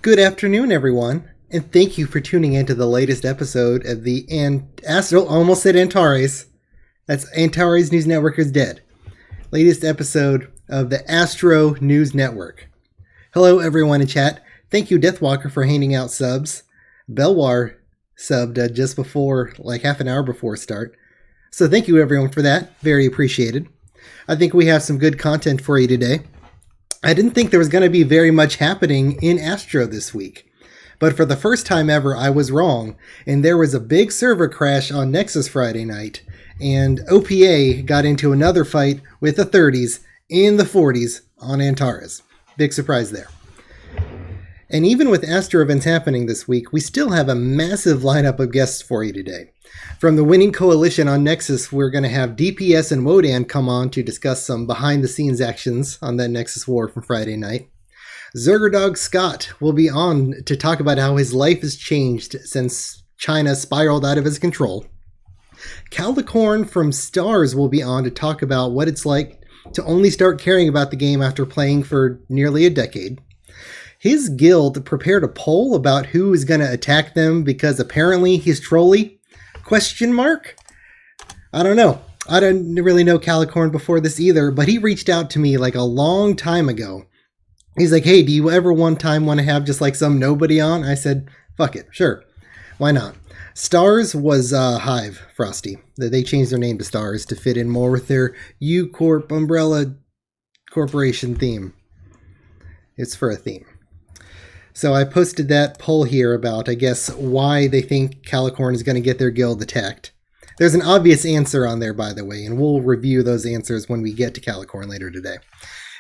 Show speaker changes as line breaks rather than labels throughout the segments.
Good afternoon, everyone, and thank you for tuning in to the latest episode of the almost said Antares. That's Antares News Network is dead. Latest episode of the Astro News Network. Hello, everyone in chat. Thank you, Deathwalker, for handing out subs. Belwar subbed just before, like half an hour before start. So thank you, everyone, for that. Very appreciated. I think we have some good content for you today. I didn't think there was going to be very much happening in Astro this week, but for the first time ever, I was wrong, and there was a big server crash on Nexus Friday night, and OPA got into another fight with the 30s in the 40s on Antares. Big surprise there. And even with Astro events happening this week, we still have a massive lineup of guests for you today. From the Winning Coalition on Nexus, we're going to have DPS and Wodan come on to discuss some behind-the-scenes actions on that Nexus war from Friday night. Zergerdog Scott will be on to talk about how his life has changed since China spiraled out of his control. Calicorn from Stars will be on to talk about what it's like to only start caring about the game after playing for nearly a decade. His guild prepared a poll about who is going to attack them because apparently he's trolly. Question mark? I don't know. I didn't really know Calicorn before this either, but he reached out to me like a long time ago. He's like, hey, do you ever one time want to have just like some nobody on? I said, fuck it, sure. Why not? Stars was Hive, Frosty. They changed their name to Stars to fit in more with their U-Corp Umbrella Corporation theme. It's for a theme. So I posted that poll here about, I guess, why they think Calicorn is going to get their guild attacked. There's an obvious answer on there, by the way, and we'll review those answers when we get to Calicorn later today.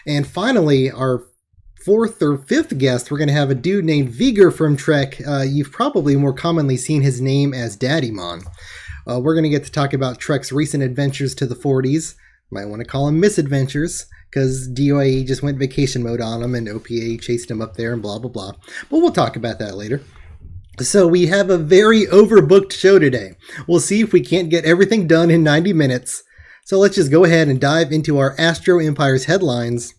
And finally, our fourth or fifth guest, we're going to have a dude named Viger from Trek. You've probably more commonly seen his name as Daddymon. We're going to get to talk about Trek's recent adventures to the 40s. Might want to call them misadventures, because DOIE just went vacation mode on him and OPA chased him up there and blah, blah, blah. But we'll talk about that later. So we have a very overbooked show today. We'll see if we can't get everything done in 90 minutes. So let's just go ahead and dive into our Astro Empire's headlines,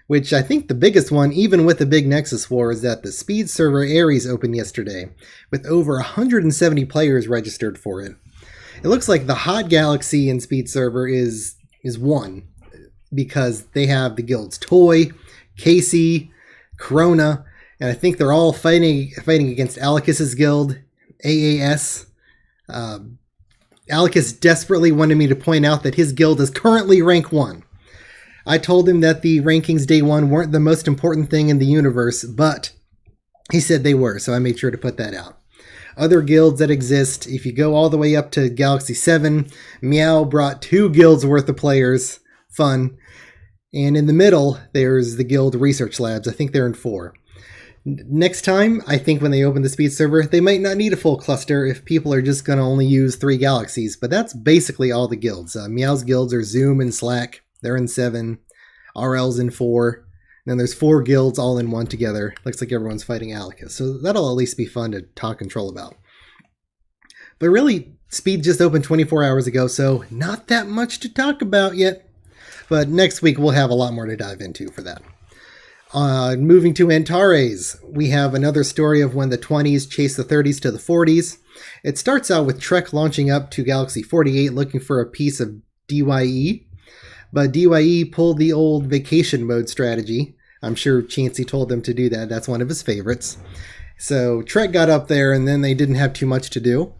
which I think the biggest one, even with the big Nexus war, is that the speed server Ares opened yesterday, with over 170 players registered for it. It looks like the hot galaxy in speed server is one, because they have the guilds Toy, Casey, Corona, and I think they're all fighting against Alicus's guild, AAS. Alicus desperately wanted me to point out that his guild is currently rank 1. I told him that the rankings day 1 weren't the most important thing in the universe, but he said they were, so I made sure to put that out. Other guilds that exist, if you go all the way up to Galaxy 7, Meow brought 2 guilds worth of players. Fun. And in the middle, there's the guild Research Labs. I think they're in 4. Next time, I think when they open the speed server, they might not need a full cluster if people are just going to only use 3 galaxies. But that's basically all the guilds. Meow's guilds are Zoom and Slack. They're in 7. RL's in 4. And then there's 4 guilds all in 1 together. Looks like everyone's fighting Alicus. So that'll at least be fun to talk and troll about. But really, Speed just opened 24 hours ago, so not that much to talk about yet. But next week, we'll have a lot more to dive into for that. Moving to Antares, we have another story of when the 20s chased the 30s to the 40s. It starts out with Trek launching up to Galaxy 48 looking for a piece of DYE. But DYE pulled the old vacation mode strategy. I'm sure Chansey told them to do that. That's one of his favorites. So Trek got up there, and then they didn't have too much to do.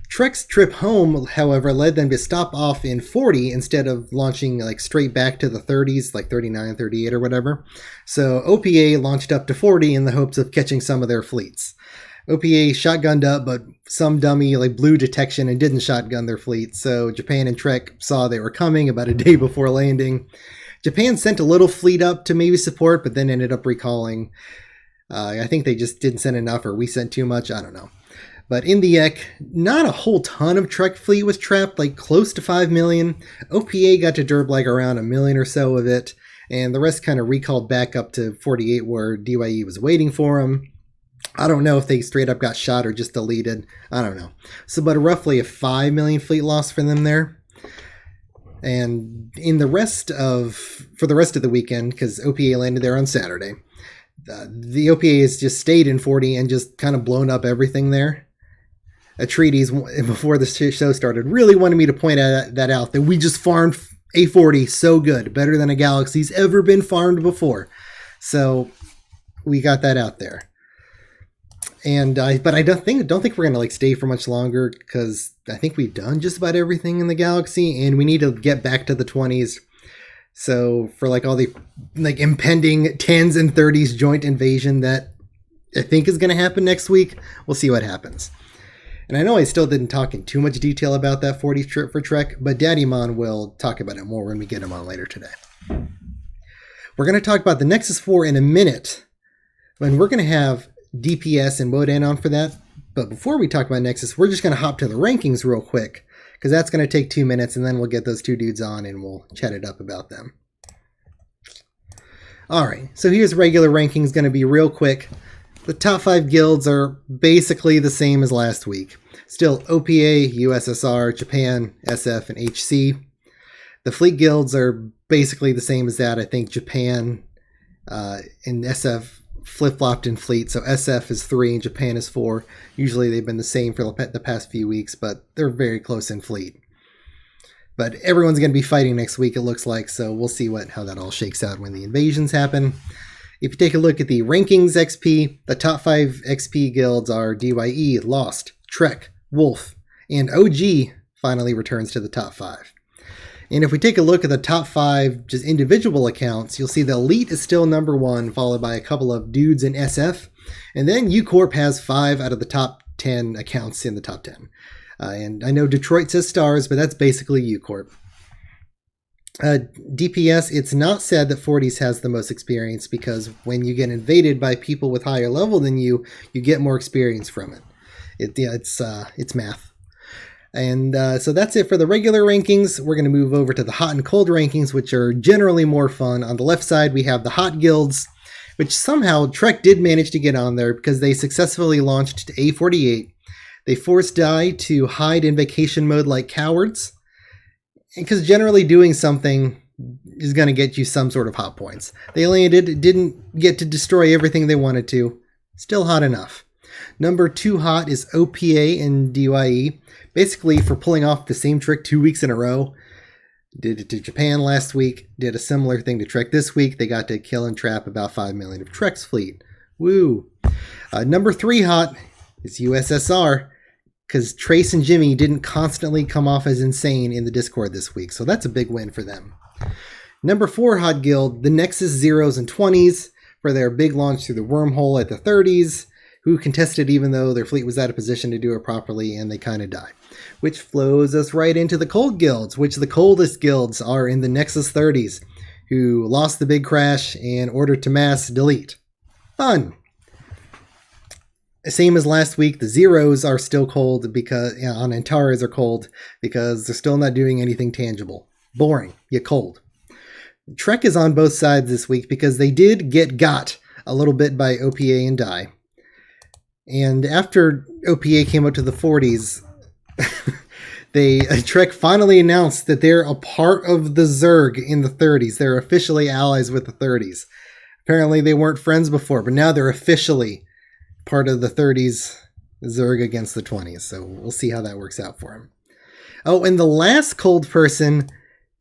Trek's trip home, however, led them to stop off in 40 instead of launching like straight back to the 30s, like 39, 38 or whatever. So OPA launched up to 40 in the hopes of catching some of their fleets. OPA shotgunned up, but some dummy like blew detection and didn't shotgun their fleet. So Japan and Trek saw they were coming about a day before landing. Japan sent a little fleet up to maybe support, but then ended up recalling. I think they just didn't send enough, or we sent too much. I don't know. But in the Ek, not a whole ton of Trek fleet was trapped, like close to 5 million. OPA got to derb like around 1 million or so of it, and the rest kind of recalled back up to 48 where DYE was waiting for them. I don't know if they straight up got shot or just deleted. I don't know. So, but roughly a 5 million fleet loss for them there. And in the rest of, for the rest of the weekend, because OPA landed there on Saturday, The OPA has just stayed in 40 and just kind of blown up everything there. Atreides, before the show started, really wanted me to point that out, that we just farmed A40 so good, better than a galaxy's ever been farmed before. So we got that out there. But I don't think we're gonna like stay for much longer, because I think we've done just about everything in the galaxy, and we need to get back to the 20s. So for like all the like impending 10s and 30s joint invasion that I think is gonna happen next week, we'll see what happens. And I know I still didn't talk in too much detail about that 40s trip for Trek, but Daddy Mon will talk about it more when we get him on later today. We're gonna talk about the Nexus 4 in a minute, and we're gonna have DPS and Wodan on for that. But before we talk about Nexus, we're just going to hop to the rankings real quick, because that's going to take 2 minutes, and then we'll get those two dudes on and we'll chat it up about them. Alright, so here's regular rankings, going to be real quick. The top 5 guilds are basically the same as last week. Still OPA, USSR, Japan, SF, and HC. The fleet guilds are basically the same as that. I think Japan and SF flip-flopped in fleet, so SF is 3 and Japan is 4. Usually they've been the same for the past few weeks, but they're very close in fleet. But everyone's going to be fighting next week, it looks like, so we'll see how that all shakes out when the invasions happen. If you take a look at the rankings XP, the top 5 XP guilds are DYE, Lost, Trek, Wolf, and OG finally returns to the top 5. And if we take a look at the top 5 just individual accounts, you'll see the Elite is still number 1, followed by a couple of dudes in SF. And then UCorp has 5 out of the top 10 accounts in the top 10. And I know Detroit says stars, but that's basically UCorp. DPS, it's not said that 40s has the most experience, because when you get invaded by people with higher level than you get more experience from it. It's math. And so that's it for the regular rankings. We're going to move over to the hot and cold rankings, which are generally more fun. On the left side, we have the hot guilds, which somehow Trek did manage to get on there because they successfully launched to A48. They forced Die to hide in vacation mode like cowards, because generally doing something is going to get you some sort of hot points. They landed, didn't get to destroy everything they wanted to. Still hot enough. Number 2 hot is OPA and DYE. Basically, for pulling off the same trick 2 weeks in a row. Did it to Japan last week, did a similar thing to Trek this week. They got to kill and trap about 5 million of Trek's fleet. Woo! Number 3 hot is USSR, because Trace and Jimmy didn't constantly come off as insane in the Discord this week, so that's a big win for them. Number 4 hot guild, the Nexus Zeros and 20s, for their big launch through the wormhole at the 30s, who contested even though their fleet was out of position to do it properly, and they kind of died. Which flows us right into the cold guilds, which the coldest guilds are in the Nexus 30s, who lost the big crash and ordered to mass delete. Fun! Same as last week, the Zeros are still cold because on Antares are cold because they're still not doing anything tangible. Boring, yet cold. Trek is on both sides this week because they did get got a little bit by OPA and Die. And after OPA came up to the 40s, Trek finally announced that they're a part of the Zerg in the 30s. They're officially allies with the 30s. Apparently they weren't friends before, but now they're officially part of the 30s Zerg against the 20s. So we'll see how that works out for him. Oh, and the last cold person,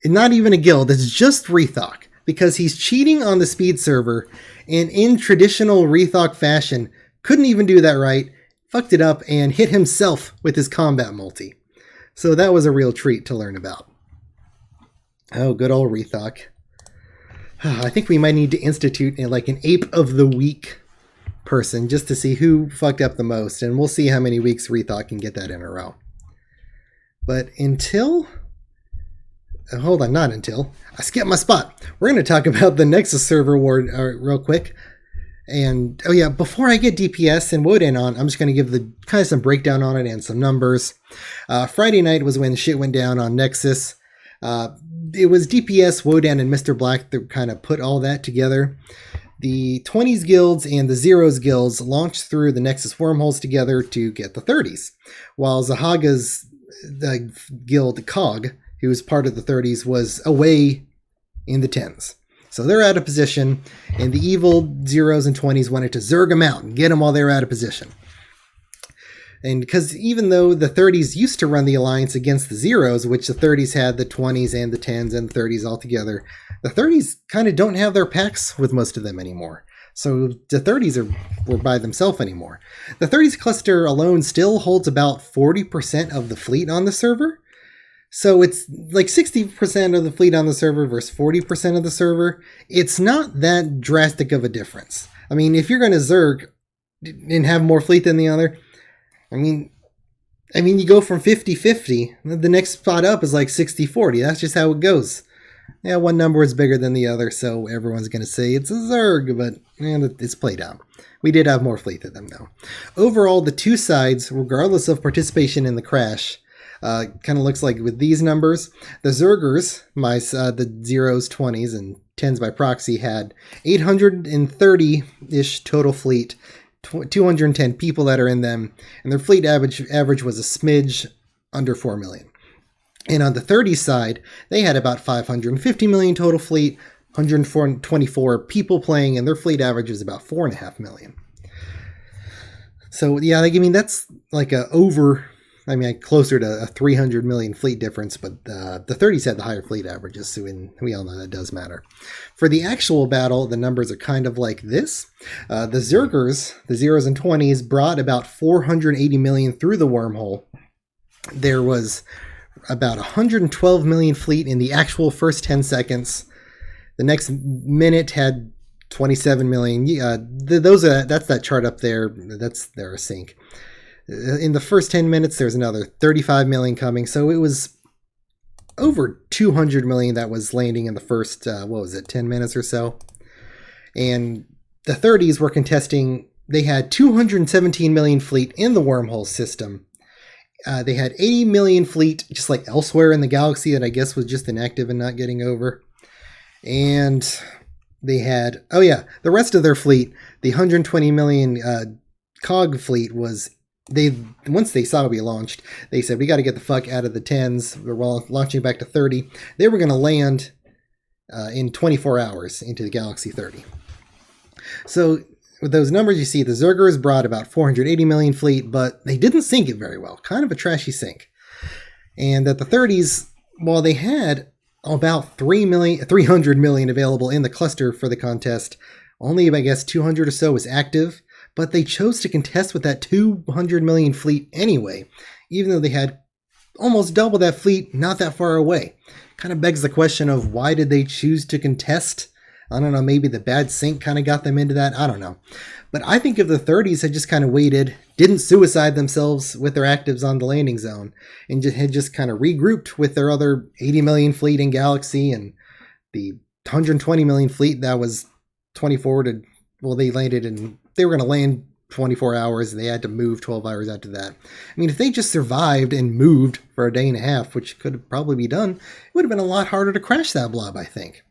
not even a guild, it's just Rethok, because he's cheating on the speed server, and in traditional Rethok fashion, couldn't even do that right, fucked it up, and hit himself with his combat multi. So that was a real treat to learn about. Oh, good old Rethok. I think we might need to institute like an Ape of the Week person just to see who fucked up the most, and we'll see how many weeks Rethok can get that in a row. But until... hold on, not until. I skipped my spot. We're going to talk about the Nexus server war real quick. And, oh yeah, before I get DPS and Wodan on, I'm just going to give the kind of some breakdown on it and some numbers. Friday night was when shit went down on Nexus. It was DPS, Wodan, and Mr. Black that kind of put all that together. The 20s guilds and the Zeros guilds launched through the Nexus wormholes together to get the 30s, while Zahaga's guild, Cog, who was part of the 30s, was away in the 10s. So they're out of position, and the evil zeros and 20s wanted to zerg them out and get them while they were out of position. And because even though the 30s used to run the alliance against the zeros, which the 30s had the 20s and the 10s and the 30s all together, the 30s kind of don't have their packs with most of them anymore. So the 30s were by themselves anymore. The 30s cluster alone still holds about 40% of the fleet on the server. So it's like 60% of the fleet on the server versus 40% of the server. It's not that drastic of a difference. I mean, if you're going to zerg and have more fleet than the other, I mean, you go from 50-50. The next spot up is like 60-40. That's just how it goes. Yeah, one number is bigger than the other, so everyone's going to say it's a Zerg, but it's played out. We did have more fleet than them, though. Overall, the two sides, regardless of participation in the crash, kind of looks like with these numbers. The Zergers, the zeros, 20s, and 10s by proxy, had 830-ish total fleet, 210 people that are in them, and their fleet average was a smidge under 4 million. And on the 30 side, they had about 550 million total fleet, 124 people playing, and their fleet average is about 4.5 million. So yeah, that's like closer to a 300 million fleet difference, but the 30s had the higher fleet averages, so we all know that does matter. For the actual battle, the numbers are kind of like this. The Zergers, the zeros and 20s, brought about 480 million through the wormhole. There was about 112 million fleet in the actual first 10 seconds. The next minute had 27 million. That's that chart up there. That's their sync. In the first 10 minutes, there's another 35 million coming. So it was over 200 million that was landing in the first, 10 minutes or so. And the 30s were contesting. They had 217 million fleet in the wormhole system. They had 80 million fleet just like elsewhere in the galaxy that I guess was just inactive and not getting over. And they had, the rest of their fleet, the 120 million cog fleet was, once they saw we launched, they said, we got to get the fuck out of the 10s. We're launching back to 30. They were going to land in 24 hours into the Galaxy 30. So with those numbers, you see the Zergers brought about 480 million fleet, but they didn't sink it very well. Kind of a trashy sink. And that the 30s, while they had about 300 million available in the cluster for the contest, only, I guess, 200 or so was active, but they chose to contest with that 200 million fleet anyway, even though they had almost double that fleet not that far away. Kind of begs the question of why did they choose to contest? I don't know, maybe the bad sync kind of got them into that. I don't know. But I think if the 30s had just kind of waited, didn't suicide themselves with their actives on the landing zone, and had just kind of regrouped with their other 80 million fleet in Galaxy and the 120 million fleet that was 24 to, they were going to land 24 hours and they had to move 12 hours after that. I mean, if they just survived and moved for a day and a half, which could probably be done, it would have been a lot harder to crash that blob, I think.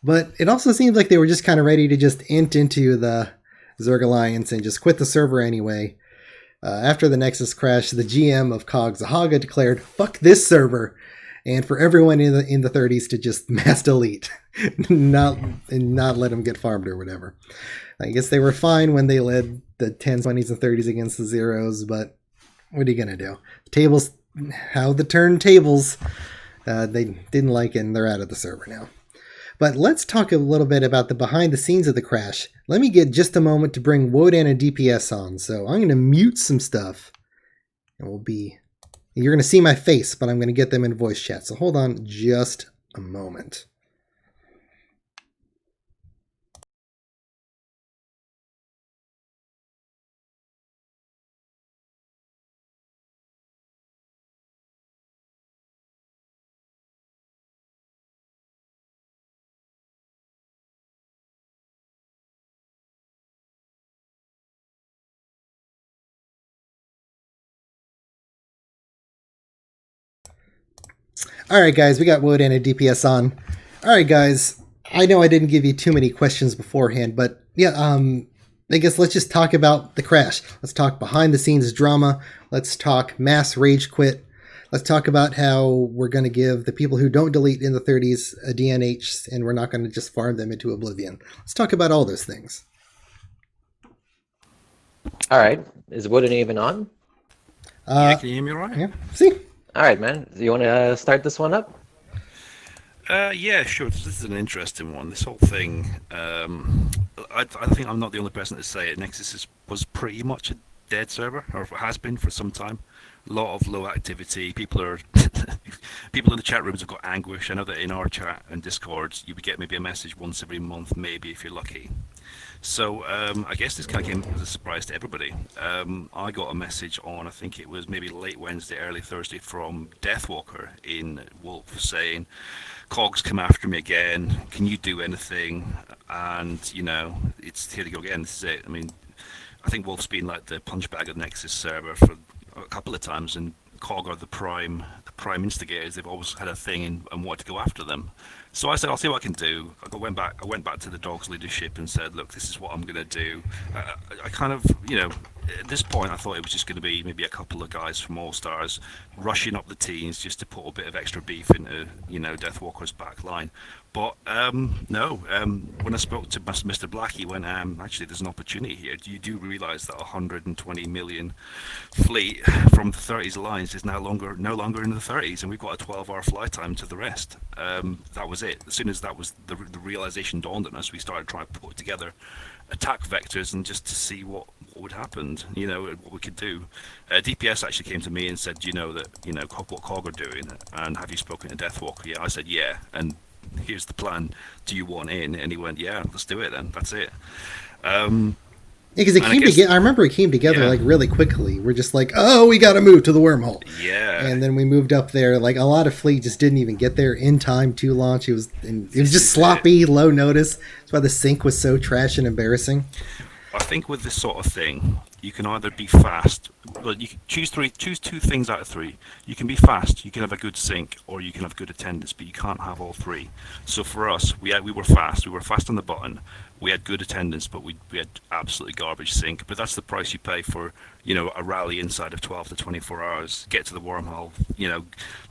But it also seems like they were just kind of ready to just int into the Zerg Alliance and just quit the server anyway. After the Nexus crash, the GM of COG Zahaga declared, fuck this server, and for everyone in the 30s to just mass delete, not let them get farmed or whatever. I guess they were fine when they led the 10s, 20s, and 30s against the zeros, but what are you going to do? Tables, how the turntables, they didn't like it and they're out of the server now. But let's talk a little bit about the behind the scenes of the crash. Let me get just a moment to bring Wodan and DPS on. So I'm going to mute some stuff. And you're going to see my face, but I'm going to get them in voice chat. So hold on just a moment. Alright guys, we got Wodan and DPS on. Alright guys, I know I didn't give you too many questions beforehand, but yeah, I guess let's just talk about the crash. Let's talk behind the scenes drama. Let's talk mass rage quit. Let's talk about how we're going to give the people who don't delete in the 30s a DNH, and we're not going to just farm them into oblivion. Let's talk about all those things.
All right. Is Wooden even on?
Yeah, can you hear me all right?
Yeah. See?
All right, man. Do you want to start this one up?
Yeah, sure. This is an interesting one. This whole thing, I think I'm not the only person to say it. Nexus was pretty much a dead server, or has been for some time. A lot of low activity. People are people in the chat rooms have got anguish. I know that in our chat and Discord, you would get maybe a message once every month, maybe if you're lucky. So I guess this kind of came as a surprise to everybody. I got a message on, I think it was maybe late Wednesday, early Thursday, from Deathwalker in Wolf saying, "Cogs come after me again. Can you do anything?" And it's here to go again. This is it. I mean, I think Wolf's been like the punch bag of the Nexus server for a couple of times, and Cog are the prime instigators. They've always had a thing and wanted to go after them. So I said, I'll see what I can do. I went back to the Dogs leadership and said, look, this is what I'm going to do. I kind of, at this point, I thought it was just going to be maybe a couple of guys from All Stars rushing up the teams just to put a bit of extra beef into, Deathwalker's back line. But no, when I spoke to Mr. Black, he went, actually, there's an opportunity here. You do realise that 120 million fleet from the 30s lines is no longer in the 30s, and we've got a 12-hour flight time to the rest. That was it. As soon as that was the realisation dawned on us, we started trying to put together attack vectors and just to see what would happen, what we could do. DPS actually came to me and said, do you know what COG are doing, and have you spoken to Deathwalker? Yeah, I said, yeah, and here's the plan. Do you want in? And he went, yeah, let's do it then. That's it.
Because it came together. I remember it came together like really quickly. We're just like, oh, we got to move to the wormhole.
Yeah.
And then we moved up there. Like a lot of fleet just didn't even get there in time to launch. It was just sloppy, low notice. That's why the sync was so trash and embarrassing.
I think with this sort of thing, you can either be fast. Well, you can choose two things out of three. You can be fast, you can have a good sync, or you can have good attendance, but you can't have all three. So for us, we were fast. We were fast on the button. We had good attendance, but we had absolutely garbage sync. But that's the price you pay for, a rally inside of 12 to 24 hours. Get to the wormhole,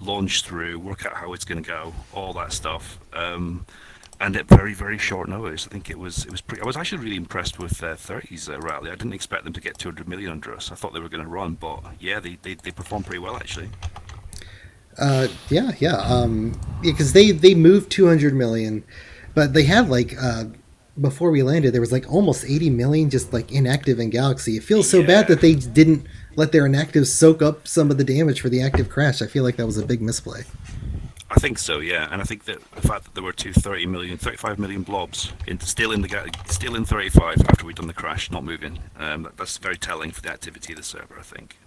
launch through, work out how it's going to go, all that stuff. And at very, very short notice, I think it was pretty. I was actually really impressed with 30's rally. I didn't expect them to get 200 million under us. I thought they were going to run, but yeah, they performed pretty well actually. Because they moved 200 million, but they had before we landed, there was almost 80 million just inactive in Galaxy. It feels so bad that they didn't let their inactives soak up some of the damage for the active crash. I feel like that was a big misplay. I think so, yeah, and I think that the fact that there were 35 million blobs still in 35 after we'd done the crash, not moving, that's very telling for the activity of the server, I think.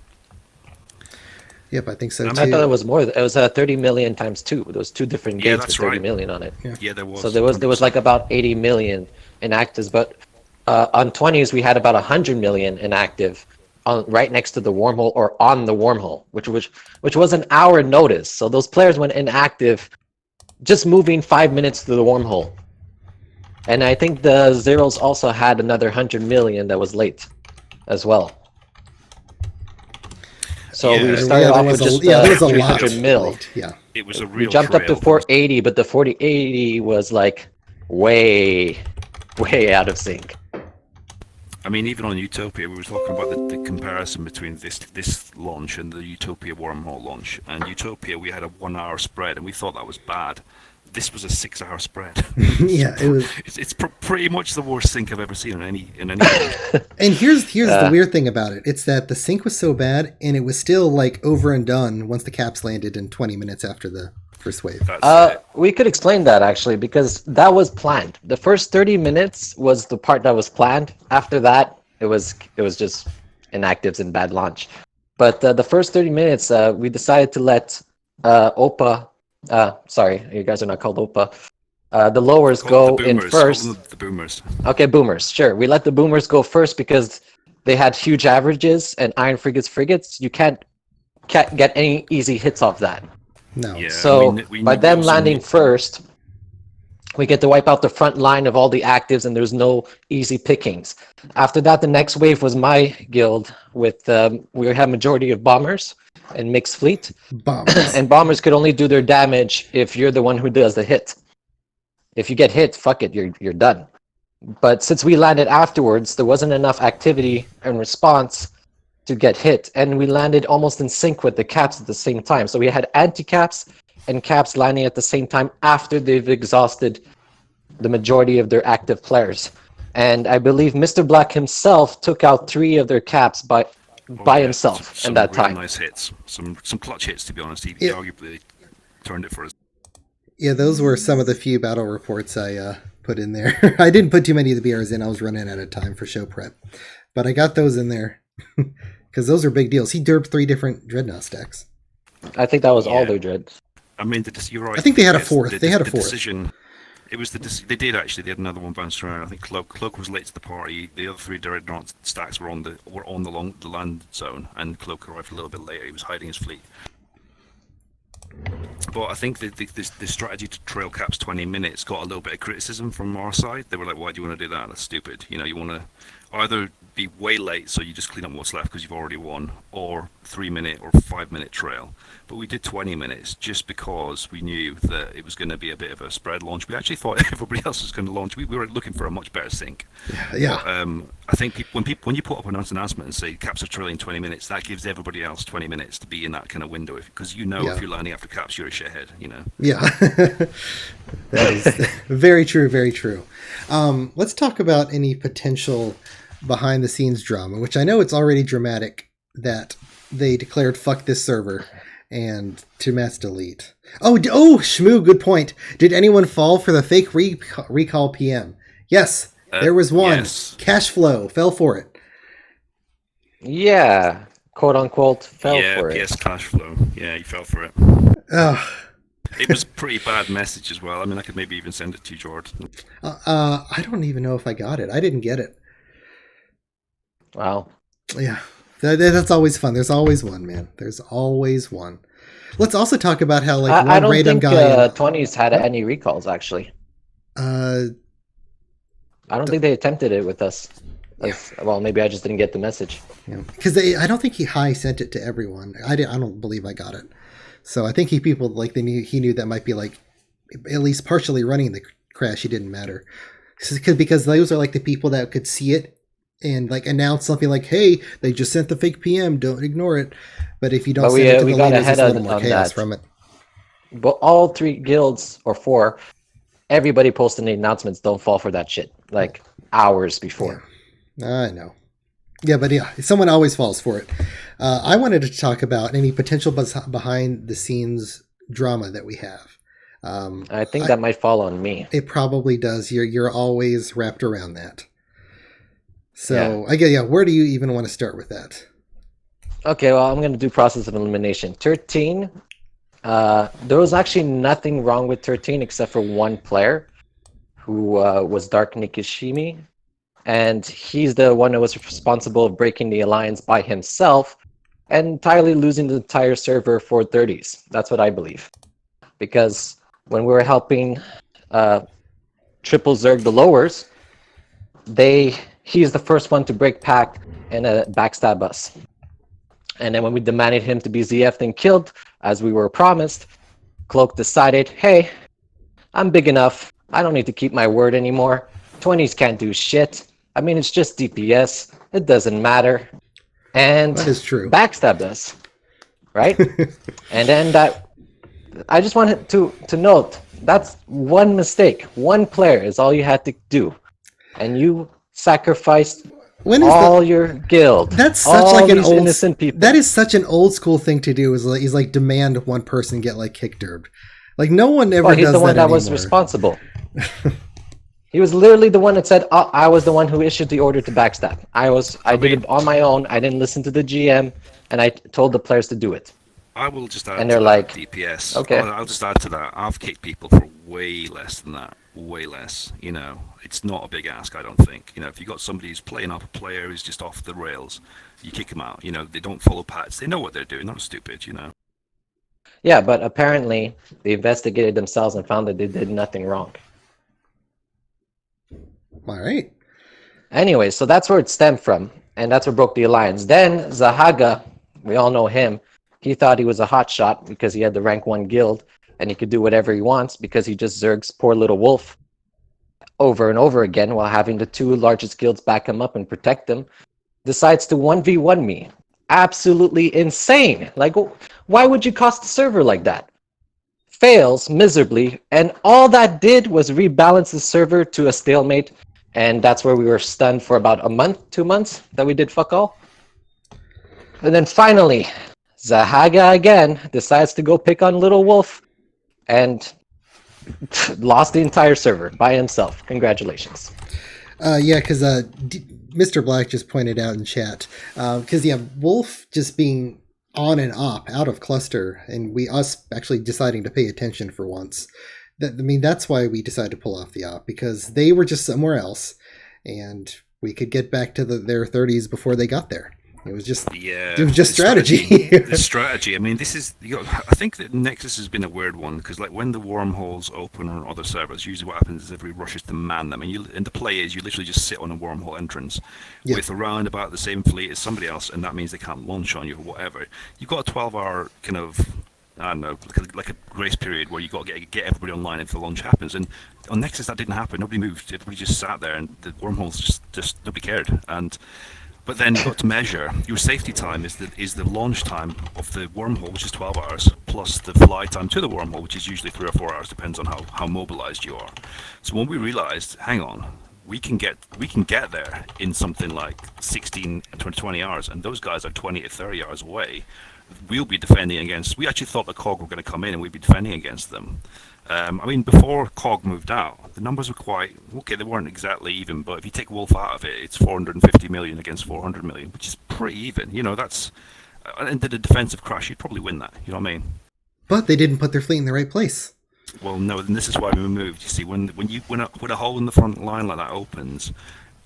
Yep, I think so too.
I thought it was more. It was 30 million times 2. There was 2 different gates with 30
right.
million on it.
Yeah, there was.
So there was about 80 million inactives, but on 20s we had about 100 million inactive. Right next to the wormhole or on the wormhole, which was an hour notice. So those players went inactive, just moving 5 minutes through the wormhole. And I think the Zeros also had another 100 million that was late, as well. So we started off with just 300 mil.
Yeah,
it was a real.
We jumped up to 480, but the 4080 was way out of sync.
I mean, even on Utopia, we were talking about the comparison between this launch and the Utopia wormhole launch. And Utopia, we had a 1 hour spread, and we thought that was bad. This was a 6 hour spread.
Yeah, it was.
It's pretty much the worst sync I've ever seen in any.
And here's the weird thing about it. It's that the sync was so bad, and it was still over and done once the caps landed in 20 minutes after the first wave.
We could explain that actually, because that was planned. The first 30 minutes was the part that was planned. After that, it was just inactives and bad launch. But the first 30 minutes, we decided to let OPA. Sorry, you guys are not called OPA. The lowers go in first.
The boomers.
Okay, boomers. Sure, we let the boomers go first because they had huge averages, and Iron Frigates. You can't get any easy hits off that.
No.
Yeah,
so by them landing first, We get to wipe out the front line of all the actives, and there's no easy pickings. After that, the next wave was my guild with we had majority of bombers and mixed fleet,
Bombers.
and bombers could only do their damage if you're the one who does the hit. If you get hit, fuck it, you're done. But since we landed afterwards, there wasn't enough activity and response to get hit, and we landed almost in sync with the caps at the same time. So we had anti-caps and caps landing at the same time after they've exhausted the majority of their active players. And I believe Mr. Black himself took out 3 of their caps by himself
some
in that
really
time.
nice hits, some clutch hits. To be honest, he
Yeah.
arguably turned it for us.
Yeah, those were some of the few battle reports I put in there. I didn't put too many of the BRs in. I was running out of time for show prep. But I got those in there because those are big deals. He derped 3 different Dreadnought stacks.
I think that was all
Yeah.
their dreads.
I mean, you're right.
I think they had a
Yes,
fourth. They had a fourth.
Decision. It was they did actually. They had another one bounced around. I think Cloak was late to the party. The other 3 Dreadnought stacks were on the land zone, and Cloak arrived a little bit later. He was hiding his fleet. But I think the strategy to trail caps 20 minutes got a little bit of criticism from our side. They were like, "Why do you want to do that? That's stupid." You know, you want to either be way late so you just clean up what's left because you've already won, or 3-minute or 5-minute trail. But we did 20 minutes just because we knew that it was going to be a bit of a spread launch. We actually thought everybody else was going to launch. We were looking for a much better sync.
Yeah.
But, I think when you put up an announcement and say caps are trailing 20 minutes, that gives everybody else 20 minutes to be in that kind of window, because you know
Yeah.
if you're landing after caps, you're a shithead. You know.
Yeah. That is very true, very true. Let's talk about any potential behind the scenes drama, which I know it's already dramatic that they declared fuck this server and to mass delete. Oh, Shmoo, good point. Did anyone fall for the fake recall PM? Yes, there was one.
Yes.
Cash flow fell for it.
Yeah, quote unquote, fell for it.
PS cash flow. Yeah, he fell for it.
Ugh.
It was a pretty bad message as well. I mean, I could maybe even send it to you, Jordan.
I don't even know if I got it. I didn't get it.
Wow.
Yeah, that's always fun. There's always one, man. There's always one. Let's also talk about how like
I
one
don't
random
think
guy.
20s had any recalls, actually.
Uh,
I don't think they attempted it with us. Well, maybe I just didn't get the message.
because I don't think he sent it to everyone. I don't believe I got it. So I think he knew that might be like at least partially running the crash. It didn't matter because those are like the people that could see it and like announce something like, "Hey, they just sent the fake PM. Don't ignore it." But if you don't
But
send it to
we
the
got
leaders,
ahead
it's a little more
on
chaos
that.
from it.
But all 3 guilds, or 4, everybody posting the announcements, don't fall for that shit. Like, hours before.
I know. Yeah, but yeah, someone always falls for it. I wanted to talk about any potential behind the scenes drama that we have.
I think that might fall on me.
It probably does. You're always wrapped around that. So I guess where do you even want to start with that?
Okay, well, I'm going to do process of elimination. 13, there was actually nothing wrong with 13 except for one player who was Dark Nikishimi. And he's the one that was responsible of breaking the alliance by himself and entirely losing the entire server for 30s. That's what I believe. Because when we were helping Triple Zerg the lowers, he's the first one to break pack and backstab us. And then when we demanded him to be ZF'd and killed, as we were promised, Cloak decided, hey, I'm big enough. I don't need to keep my word anymore. 20s can't do shit. I mean, it's just DPS. It doesn't matter. And
That is true.
backstabbed us, right? And then I just wanted to note, that's one mistake. One player is all you had to do. And you sacrificed
When is
all your guild.
That's such
all
like an
these
old
innocent people.
That is such an old school thing to do. Is like demand one person get like kick derbed. Like no one ever
Well, he's
does
the one that
anymore.
was responsible. He was literally the one that said, I was the one who issued the order to backstab. I did it on my own. I didn't listen to the GM, and I told the players to do it.
I will just add
And
to
they're
that,
like,
DPS.
okay.
I'll just add to that. I've kicked people for way less than that. Way less. You know, it's not a big ask, I don't think. You know, if you got somebody who's playing up a player who's just off the rails, you kick them out. You know, they don't follow patterns. They know what they're doing. They're not stupid, you know.
Yeah, but apparently they investigated themselves and found that they did nothing wrong.
All right.
Anyway, so that's where it stemmed from, and that's what broke the alliance. Then Zahaga, we all know him. He thought he was a hotshot because he had the rank 1 guild, and he could do whatever he wants because he just zergs poor little wolf over and over again while having the 2 largest guilds back him up and protect him. Decides to 1v1 me. Absolutely insane. Like, why would you cost the server like that? Fails miserably, and all that did was rebalance the server to a stalemate. And that's where we were stunned for about a month, 2 months, that we did fuck all. And then finally, Zahaga again decides to go pick on Little Wolf and lost the entire server by himself. Congratulations.
Yeah, because Mr. Black just pointed out in chat, because Wolf just being on and off, out of cluster, and us actually deciding to pay attention for once. That's why we decided to pull off the op, because they were just somewhere else, and we could get back to their 30s before they got there. It was just strategy.
The strategy. I mean, this is. I think that Nexus has been a weird one because, like, when the wormholes open on other servers, usually what happens is everybody rushes to man them, and the play is you literally just sit on a wormhole entrance with around about the same fleet as somebody else, and that means they can't launch on you or whatever. You've got a 12-hour kind of, I don't know, like a grace period where you got to get everybody online if the launch happens. And on Nexus that didn't happen. Nobody moved. Everybody just sat there, and the wormholes just nobody cared. But then you've got to measure your safety time is the launch time of the wormhole, which is 12 hours, plus the fly time to the wormhole, which is usually 3 or 4 hours, depends on how mobilized you are. So when we realized, hang on, we can get there in something like 16 to 20 hours, and those guys are 20 to 30 hours away. We'll be defending against. We actually thought the COG were going to come in, and we'd be defending against them. I mean, before COG moved out, the numbers were quite okay. They weren't exactly even, but if you take Wolf out of it, it's 450 million against 400 million, which is pretty even. You know, that's and did a defensive crash, you'd probably win that. You know what I mean? But
they didn't put their fleet in the right place.
Well, no, and this is why we moved. You see, when a hole in the front line like that opens,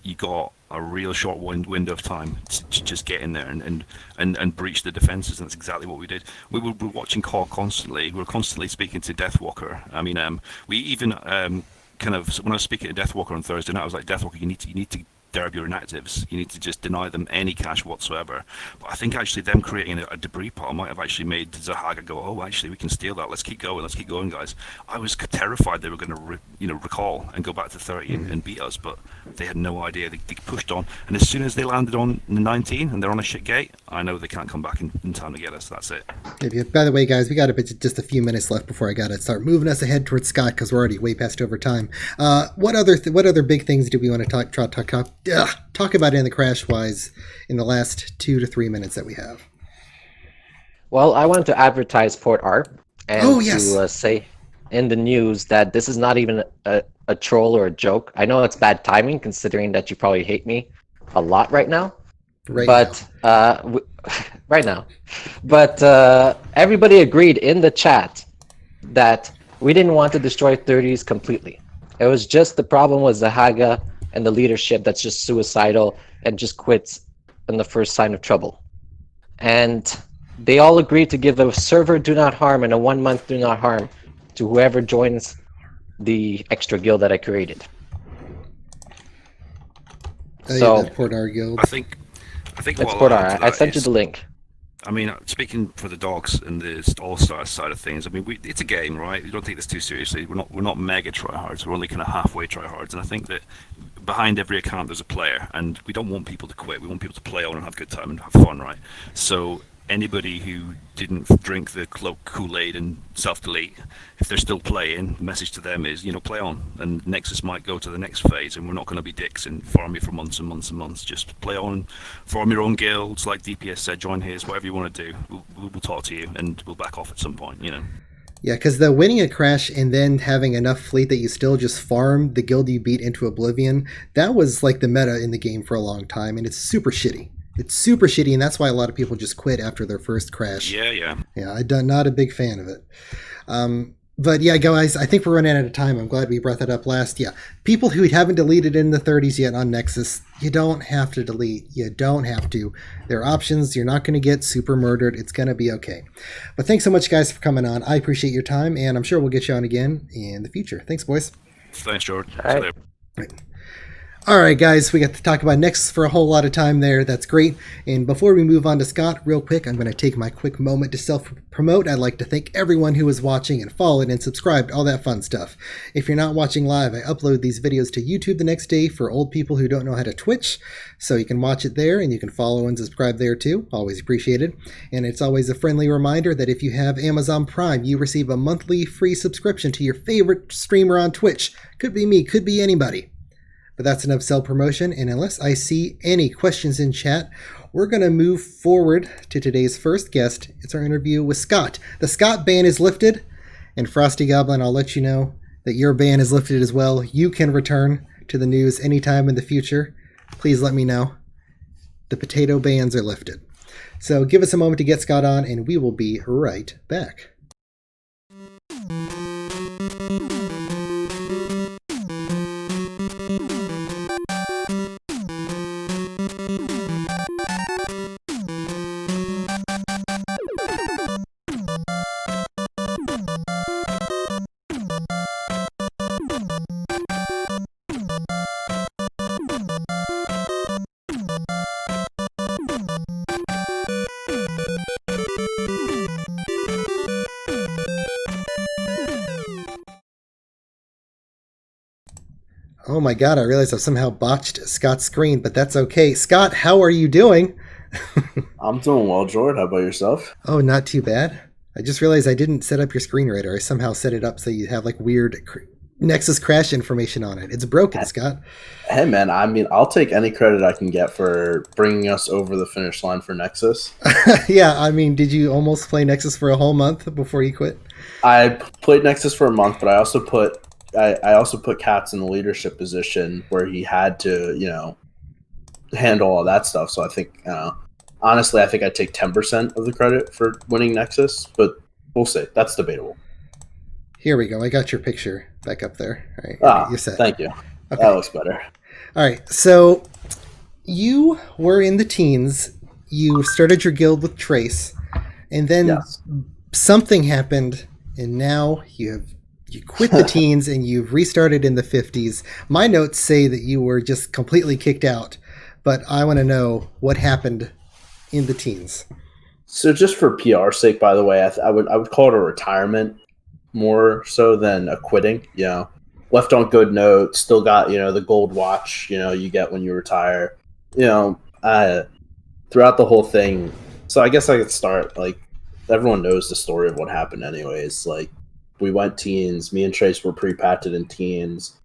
you got a real short window of time to just get in there and breach the defenses, and that's exactly what we did. We were watching COG constantly. We were constantly speaking to Deathwalker. I mean, we even kind of, when I was speaking to Deathwalker on Thursday night, I was like, Deathwalker, you need to derb your inactives. You need to just deny them any cash whatsoever. But I think actually them creating a debris pile might have actually made Zahaga go, oh, actually we can steal that. Let's keep going, guys. I was terrified they were going to recall and go back to 30 and beat us, but they had no idea. They pushed on, and as soon as they landed on 19 and they're on a shit gate, I know they can't come back in time to get us. That's it.
By the way, guys, we got just a few minutes left before I got to start moving us ahead towards Scott because we're already way past over time. What other big things do we want to talk about in the crash wise in the last 2 to 3 minutes that we have?
Well, I wanted to advertise Port Art and to say in the news that this is not even a troll or a joke. I know it's bad timing considering that you probably hate me a lot right now. Right now. But everybody agreed in the chat that we didn't want to destroy 30s completely. It was just the problem with Zahaga and the leadership that's just suicidal and just quits in the first sign of trouble. And they all agreed to give a server do not harm and a 1 month do not harm to whoever joins the extra guild that I created.
So Port Art guild.
I think
it's Port Art. I sent you the link.
I mean, speaking for the dogs and the All-Star side of things, I mean, it's a game, right? You don't take this too seriously. We're not mega tryhards. We're only kind of halfway tryhards, and I think that behind every account there's a player, and we don't want people to quit. We want people to play on and have a good time and have fun, right? So anybody who didn't drink the Kool-Aid and self-delete, if they're still playing, the message to them is, play on. And Nexus might go to the next phase, and we're not going to be dicks and farm you for months and months and months. Just play on, form your own guilds, like DPS said, join his, whatever you want to do. We'll talk to you, and we'll back off at some point,
Yeah, because the winning a crash and then having enough fleet that you still just farm the guild you beat into oblivion, that was like the meta in the game for a long time, and it's super shitty. It's super shitty, and that's why a lot of people just quit after their first crash.
Yeah.
Yeah, I'm not a big fan of it. But yeah, guys, I think we're running out of time. I'm glad we brought that up last. Yeah, people who haven't deleted in the 30s yet on Nexus, you don't have to delete. You don't have to. There are options. You're not going to get super murdered. It's going to be okay. But thanks so much, guys, for coming on. I appreciate your time, and I'm sure we'll get you on again in the future. Thanks, boys.
Thanks, George.
All right.
Right. All right, guys, we got to talk about Nexus for a whole lot of time there. That's great. And before we move on to Scott, real quick, I'm going to take my quick moment to self-promote. I'd like to thank everyone who was watching and followed and subscribed, all that fun stuff. If you're not watching live, I upload these videos to YouTube the next day for old people who don't know how to Twitch. So you can watch it there, and you can follow and subscribe there too. Always appreciated. And it's always a friendly reminder that if you have Amazon Prime, you receive a monthly free subscription to your favorite streamer on Twitch. Could be me, could be anybody. But that's enough self-promotion, and unless I see any questions in chat, we're going to move forward to today's first guest. It's our interview with Scott. The Scott ban is lifted, and Frosty Goblin, I'll let you know that your ban is lifted as well. You can return to the news anytime in the future. Please let me know. The potato bans are lifted. So give us a moment to get Scott on, and we will be right back. Oh my god, I realized I've somehow botched Scott's screen, but that's okay. Scott, how are you doing?
I'm doing well, Jordan. How about yourself?
Oh, not too bad. I just realized I didn't set up your screenwriter. I somehow set it up so you have like weird Nexus crash information on it. It's broken, Scott.
Hey, man, I mean, I'll take any credit I can get for bringing us over the finish line for Nexus.
Yeah, I mean, did you almost play Nexus for a whole month before you quit?
I played Nexus for a month, but I also put Katz in the leadership position where he had to, handle all that stuff. So I think, honestly, I think I'd take 10% of the credit for winning Nexus, but we'll see. That's debatable.
Here we go. I got your picture back up there. All right, you're set.
Thank you.
Okay.
That looks better.
All right, so you were in the teens. You started your guild with Trace, and then something happened, and now you quit the teens and you've restarted in the 50s. My notes say that you were just completely kicked out, but I want to know what happened in the teens.
So just for PR's sake, by the way, I would call it a retirement more so than a quitting. Left on good note. Still got the gold watch. You get when you retire. Throughout the whole thing. So I guess I could start. Like, everyone knows the story of what happened, anyways. Like, we went teens. Me and Trace were pre-patted in teens.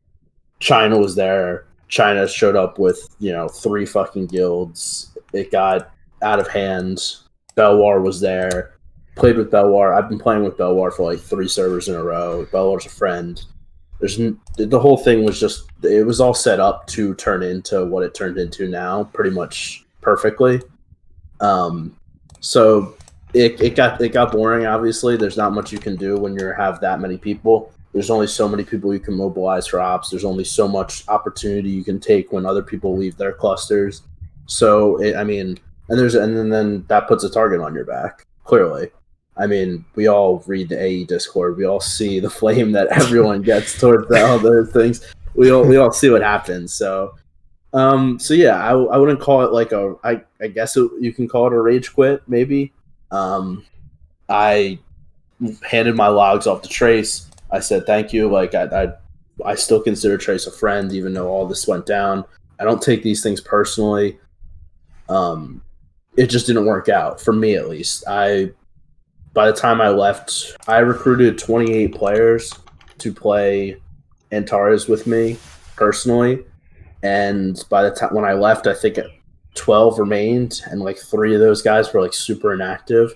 China was there. China showed up with 3 fucking guilds. It got out of hand. Belwar was there. Played with Belwar. I've been playing with Belwar for like 3 servers in a row. Belwar's a friend. The whole thing was it was all set up to turn into what it turned into now, pretty much perfectly. So it got boring. Obviously, there's not much you can do when you have that many people. There's only so many people you can mobilize for ops. There's only so much opportunity you can take when other people leave their clusters. So then that puts a target on your back. Clearly. I mean, we all read the AE Discord. We all see the flame that everyone gets towards the other things. We all see what happens. So yeah, I wouldn't call it like I guess you can call it a rage quit, maybe. I handed my logs off to Trace. I said thank you. Like I still consider Trace a friend, even though all this went down. I don't take these things personally. It just didn't work out for me, at least. By the time I left, I recruited 28 players to play Antares with me personally, and by the time when I left, I think 12 remained, and like 3 of those guys were like super inactive.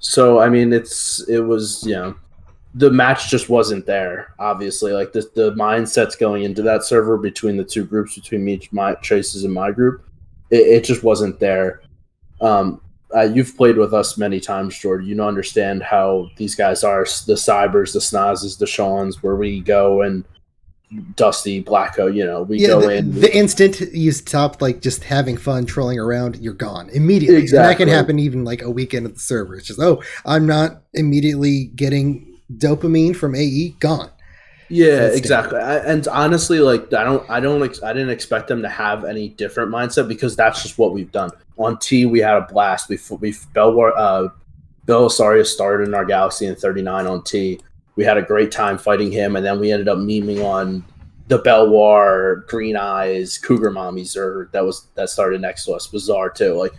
So I mean, it was the match just wasn't there. Obviously, like the mindsets going into that server between the 2 groups, between me, my Traces, and my group, it just wasn't there. You've played with us many times, Jordan. You understand how these guys are, the Cybers, the Snazes, the Shawns, where we go and Dusty, Blacko, go in.
The instant you stop just having fun, trolling around, you're gone immediately.
Exactly.
And that can happen even like a weekend at the server. It's just, I'm not immediately getting dopamine from AE, gone.
Yeah,
That's
exactly. And honestly, like I didn't expect them to have any different mindset because that's just what we've done. On T, we had a blast. We Belisarius started in our Galaxy in 39 on T. We had a great time fighting him, and then we ended up memeing on the Belwar, Green Eyes, Cougar Mommy Zerg that started next to us. Bizarre too. Like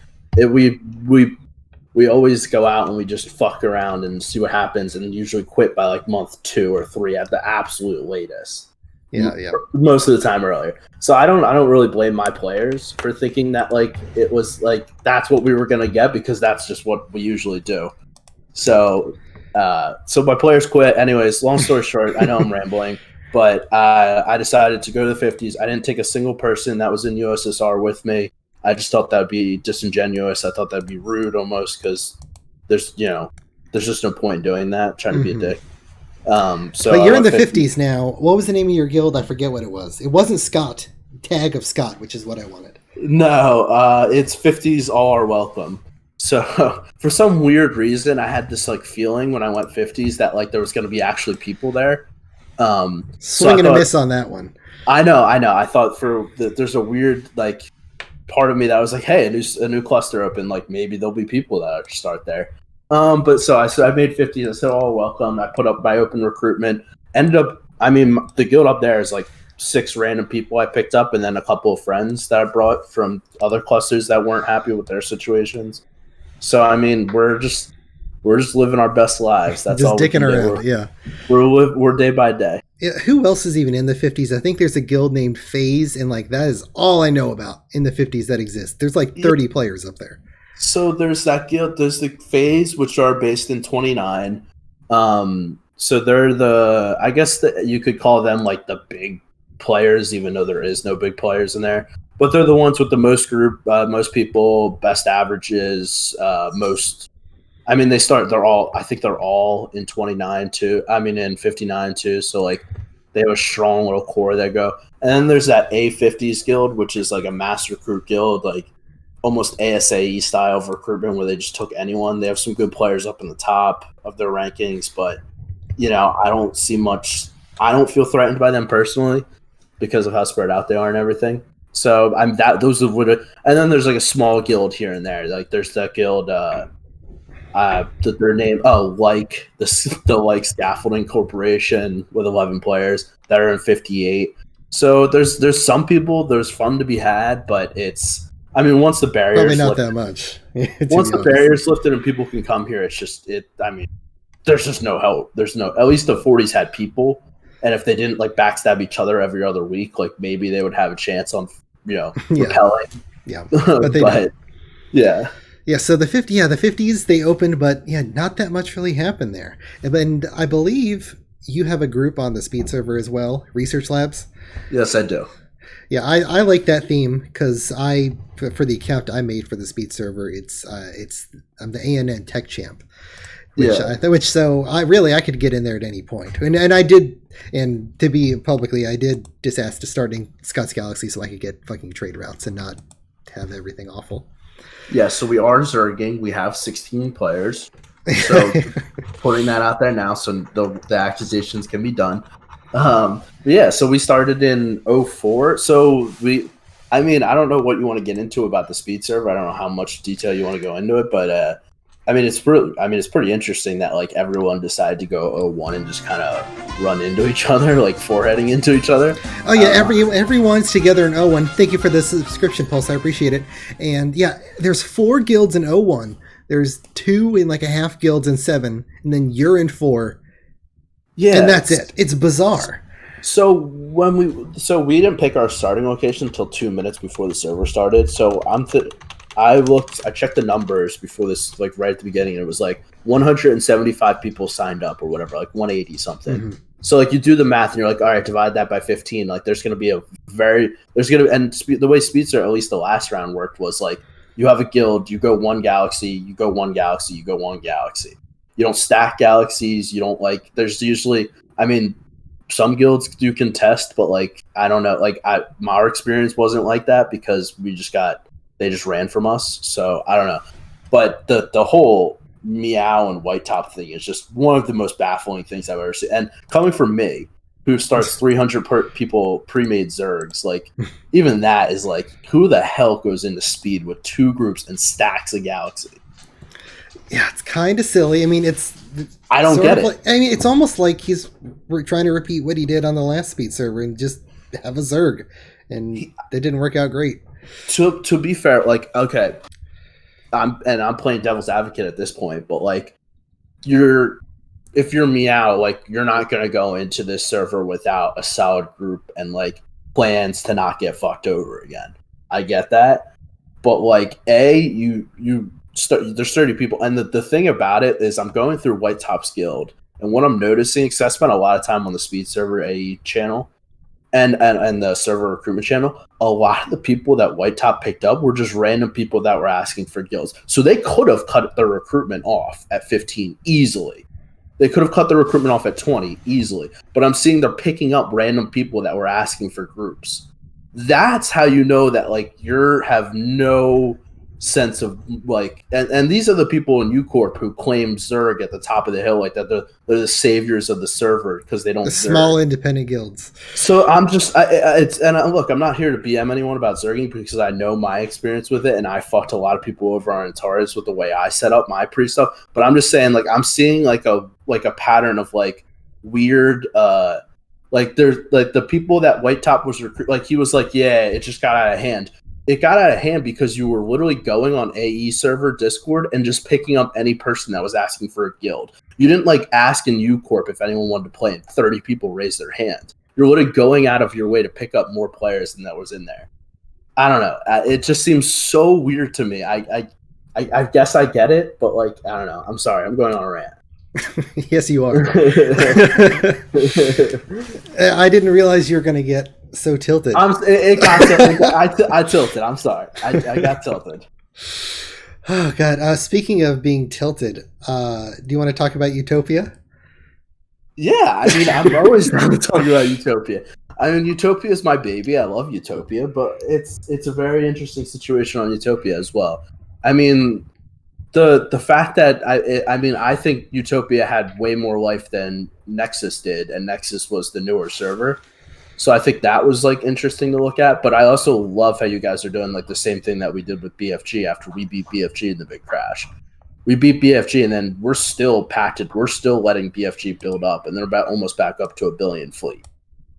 we always go out and we just fuck around and see what happens, and usually quit by like month 2 or 3 at the absolute latest.
Yeah.
Most of the time earlier. So I don't really blame my players for thinking that like it was like that's what we were gonna get because that's just what we usually do. So so my players quit. Anyways, long story short, I know I'm rambling, but I decided to go to the 50s. I didn't take a single person that was in USSR with me. I just thought that would be disingenuous. I thought that would be rude almost because there's just no point in doing that, trying to be a dick. So
But you're in the 50s now. What was the name of your guild? I forget what it was. It wasn't Scott. Tag of Scott, which is what I wanted.
No, it's 50s all are welcome. So for some weird reason, I had this like feeling when I went 50s that like there was going to be actually people there.
Swing and a miss on that one.
I know. I thought there's a weird like part of me that was like, hey, a new cluster open. Like maybe there'll be people that start there. But so I made 50s. I said, oh, welcome. I put up my open recruitment. Ended up, I mean, the guild up there is like 6 random people I picked up and then a couple of friends that I brought from other clusters that weren't happy with their situations. So, I mean, we're just living our best lives. That's
just
all
dicking around. Yeah.
We're day by day.
Yeah, who else is even in the 50s? I think there's a guild named FaZe, and like that is all I know about in the 50s that exists. There's like 30 players up there.
So there's that guild. There's the FaZe, which are based in 29. So they're I guess you could call them like the big players, even though there is no big players in there. But they're the ones with the most group, most people, best averages, most. I mean, I think they're all in 29 too. I mean, in 59 too. So like, they have a strong little core that go. And then there's that A50s guild, which is like a mass recruit guild, like almost ASAE style of recruitment where they just took anyone. They have some good players up in the top of their rankings, but I don't see much. I don't feel threatened by them personally because of how spread out they are and everything. So those would, and then there's like a small guild here and there. Like there's that guild, their name, like the Scaffolding Corporation with 11 players that are in 58. So there's some people, there's fun to be had, but it's, I mean, once the barriers
probably not that much.
Once the barriers lifted and people can come here, it's just I mean, there's just no help. There's no. At least the 40s had people, and if they didn't like backstab each other every other week, like maybe they would have a chance on repelling.
Yeah, but they don't.
Yeah.
Yeah, so the 50s they opened, but not that much really happened there. And I believe you have a group on the Speed server as well, Research Labs.
Yes, I do.
Yeah, I like that theme because for the account I made for the Speed server, I'm the ANN Tech Champ, so I could get in there at any point, and I did, and to be publicly, I did just ask to start in Scott's Galaxy so I could get fucking trade routes and not have everything awful.
Yeah, so we are zerging. We have 16 players, so putting that out there now, so the acquisitions can be done. So we started in 04. So I don't know what you want to get into about the Speed server. I don't know how much detail you want to go into it, but it's pretty interesting that like everyone decided to go 01 and just kind of run into each other, like foreheading into each other.
Oh yeah, everyone's together in 01. Thank you for the subscription, Pulse. I appreciate it. And yeah, there's 4 guilds in 01. There's 2 in like a half guilds in 7, and then you're in 4. Yeah, and that's it. It's bizarre.
So we didn't pick our starting location until 2 minutes before the server started. So I checked the numbers before this, like right at the beginning, and it was like 175 people signed up or whatever, like 180 something. Mm-hmm. So like you do the math and you're like, all right, divide that by 15. Like the way Speedster, at least the last round worked was like you have a guild, you go one galaxy, you go one galaxy, you go one galaxy. You don't stack galaxies. You don't like. There's usually, some guilds do contest, but like I don't know. Like our experience wasn't like that because they just ran from us. So I don't know. But the whole Meow and White Top thing is just one of the most baffling things I've ever seen. And coming from me, who starts 300 people pre-made Zergs. Like, even that is like, who the hell goes into speed with 2 groups and stacks a galaxy?
Yeah, it's kind of silly. I mean,
I don't get it.
Like, I mean, it's almost like he's trying to repeat what he did on the last speed server and just have a Zerg, and that didn't work out great.
To be fair, like, okay, I'm playing devil's advocate at this point, but like, if you're Meow, like, you're not gonna go into this server without a solid group and like plans to not get fucked over again. I get that, but like, there's 30 people, and the thing about it is, I'm going through White Top's guild, and what I'm noticing, because I spent a lot of time on the speed server AE channel and the server recruitment channel, a lot of the people that White Top picked up were just random people that were asking for guilds. So they could have cut their recruitment off at 15 easily. They could have cut their recruitment off at 20 easily. But I'm seeing they're picking up random people that were asking for groups. That's how you know that, like, you have no sense of, like, and these are the people in UCorp who claim Zerg at the top of the hill, like that they're the saviors of the server because they don't
the small independent guilds.
So I'm just look, I'm not here to BM anyone about Zerging because I know my experience with it, and I fucked a lot of people over on Antares with the way I set up my pre stuff. But I'm just saying, like, I'm seeing like a pattern of like weird like there's like the people that White Top was like, he was like, yeah, it just got out of hand. It got out of hand because you were literally going on AE server Discord and just picking up any person that was asking for a guild. You didn't like ask in UCorp if anyone wanted to play, and 30 people raised their hand. You're literally going out of your way to pick up more players than that was in there. I don't know. It just seems so weird to me. I guess I get it, but like, I don't know. I'm sorry. I'm going on a rant.
Yes, you are. I didn't realize you were going to get so tilted.
I tilted. I'm sorry. I got tilted.
Oh God! Speaking of being tilted, do you want to talk about Utopia?
Yeah, I mean, I'm always down to talk about Utopia. I mean, Utopia is my baby. I love Utopia, but it's a very interesting situation on Utopia as well. I mean, the fact that I think Utopia had way more life than Nexus did, and Nexus was the newer server. So I think that was like interesting to look at, but I also love how you guys are doing like the same thing that we did with BFG after we beat BFG in the big crash. We beat BFG and then we're still packed. We're still letting BFG build up, and they're almost back up to 1 billion fleet.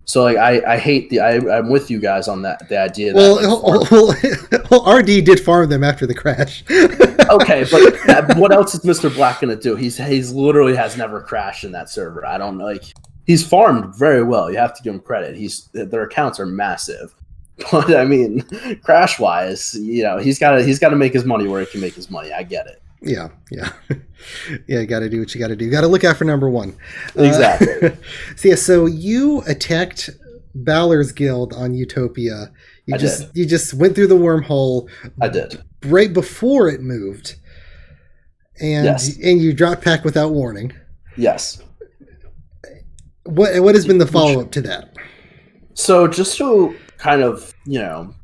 So like I hate I'm with you guys on that, the idea that
well, RD did farm them after the crash.
Okay, but what else is Mr. Black gonna do? He's literally has never crashed in that server. I don't like. He's farmed very well. You have to give him credit. Their accounts are massive, but I mean, crash wise, you know, he's got to make his money where he can make his money. I get it.
Yeah. You got to do what you got to do. You got to look out for number one.
Exactly.
So you attacked Balor's guild on Utopia. You just went through the wormhole.
I did
right before it moved, and
yes.
And you dropped pack without warning.
Yes.
What has been the follow-up to that?
So just to kind of, you know,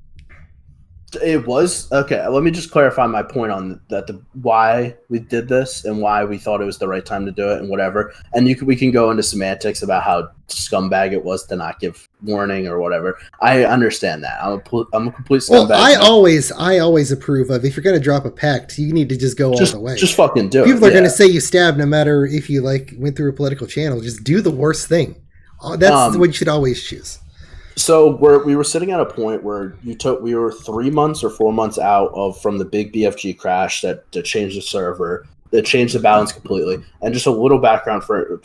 it was okay. Let me just clarify my point on that: why we did this and why we thought it was the right time to do it and whatever. And we can go into semantics about how scumbag it was to not give warning or whatever. I understand that. I'm a complete scumbag.
Well, I always approve of, if you're going to drop a pact, you need to just go all the way.
Just fucking do it.
People are going to say you stabbed, no matter if you like went through a political channel. Just do the worst thing. That's what you should always choose.
So we were sitting at a point where we were 3 months or 4 months out from the big BFG crash that changed the server, that changed the balance completely. And just a little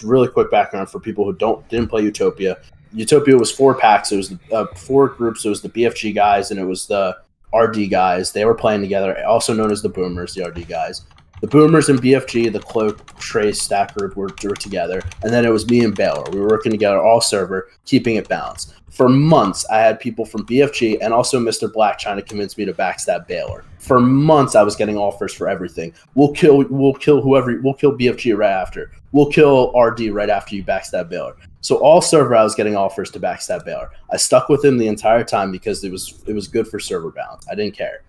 really quick background for people who didn't play Utopia. Utopia was 4 packs. It was 4 groups. It was the BFG guys and it was the RD guys. They were playing together, also known as the Boomers, the RD guys. The Boomers and BFG, the Cloak, Trace, Stack group were together. And then it was me and Baylor. We were working together all server, keeping it balanced. For months, I had people from BFG and also Mr. Black trying to convince me to backstab Baylor. For months, I was getting offers for everything. We'll kill BFG right after. We'll kill RD right after you backstab Baylor. So all server, I was getting offers to backstab Baylor. I stuck with him the entire time because it was good for server balance. I didn't care.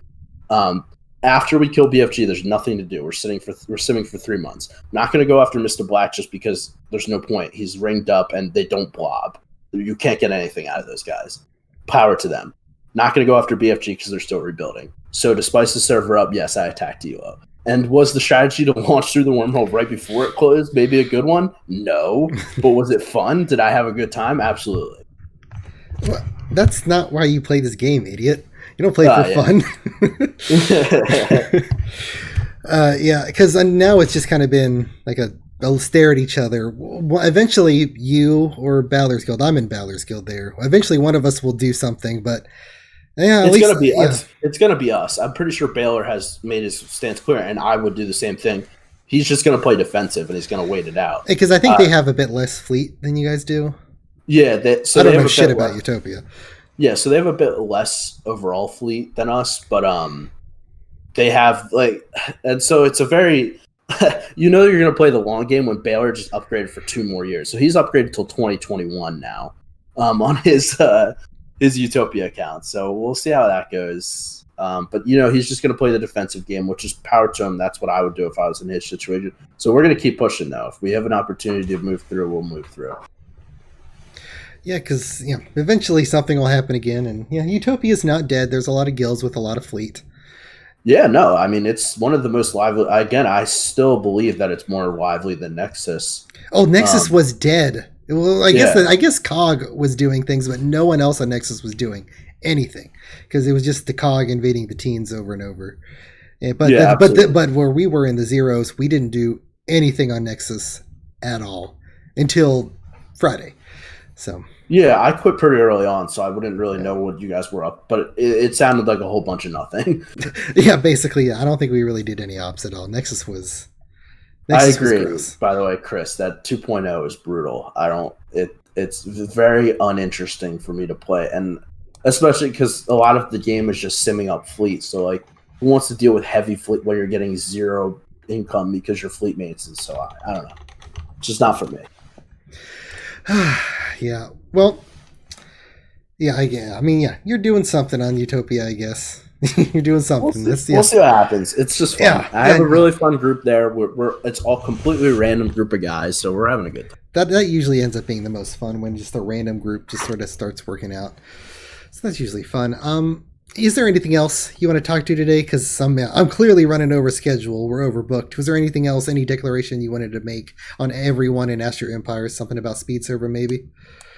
After we kill BFG, there's nothing to do. We're simming for 3 months. Not going to go after Mr. Black just because there's no point. He's ringed up and they don't blob. You can't get anything out of those guys. Power to them. Not going to go after BFG because they're still rebuilding. So to spice the server up, yes, I attacked Elo. And was the strategy to launch through the wormhole right before it closed maybe a good one? No. But was it fun? Did I have a good time? Absolutely.
Well, that's not why you play this game, idiot. You don't play for fun. Yeah, because now it's just kind of been like they'll stare at each other. Well, eventually, you or Balor's Guild, I'm in Balor's Guild there. Eventually, one of us will do something, but yeah,
it's gonna be us. It's gonna be us. I'm pretty sure Balor has made his stance clear, and I would do the same thing. He's just gonna play defensive, and he's gonna wait it out.
Because I think they have a bit less fleet than you guys do.
Yeah,
I don't know shit about Utopia.
Yeah, so they have a bit less overall fleet than us, but they have and so it's a very you're going to play the long game when Balor just upgraded for 2 more years. So he's upgraded till 2021 now on his Utopia account. So we'll see how that goes. But he's just going to play the defensive game, which is power to him. That's what I would do if I was in his situation. So we're going to keep pushing though. If we have an opportunity to move through, we'll move through.
Yeah, because eventually something will happen again, and Utopia is not dead. There's a lot of guilds with a lot of fleet.
Yeah, no, I mean it's one of the most lively. Again, I still believe that it's more lively than Nexus.
Oh, Nexus was dead. Well, I guess COG was doing things, but no one else on Nexus was doing anything because it was just the COG invading the teens over and over. But where we were in the zeros, we didn't do anything on Nexus at all until Friday. So
yeah, I quit pretty early on, so I wouldn't really know what you guys were up. But it sounded like a whole bunch of nothing.
Yeah, basically, I don't think we really did any ops at all. Nexus was.
I agree. By the way, Chris, that 2.0 is brutal. It's very uninteresting for me to play, and especially because a lot of the game is just simming up fleet. So who wants to deal with heavy fleet when you're getting 0 income because your fleet maintenance is so high? I don't know. It's just not for me.
Yeah. Well, yeah. I mean, you're doing something on Utopia, I guess. You're doing something.
We'll see what happens. It's just fun. Yeah, I have a really fun group there. It's all completely random group of guys, so we're having a good time.
That usually ends up being the most fun when just a random group just sort of starts working out. So that's usually fun. Is there anything else you want to talk to today? Because I'm clearly running over schedule. We're overbooked. Was there anything else, any declaration you wanted to make on everyone in Astro Empire? Something about Speed Server, maybe?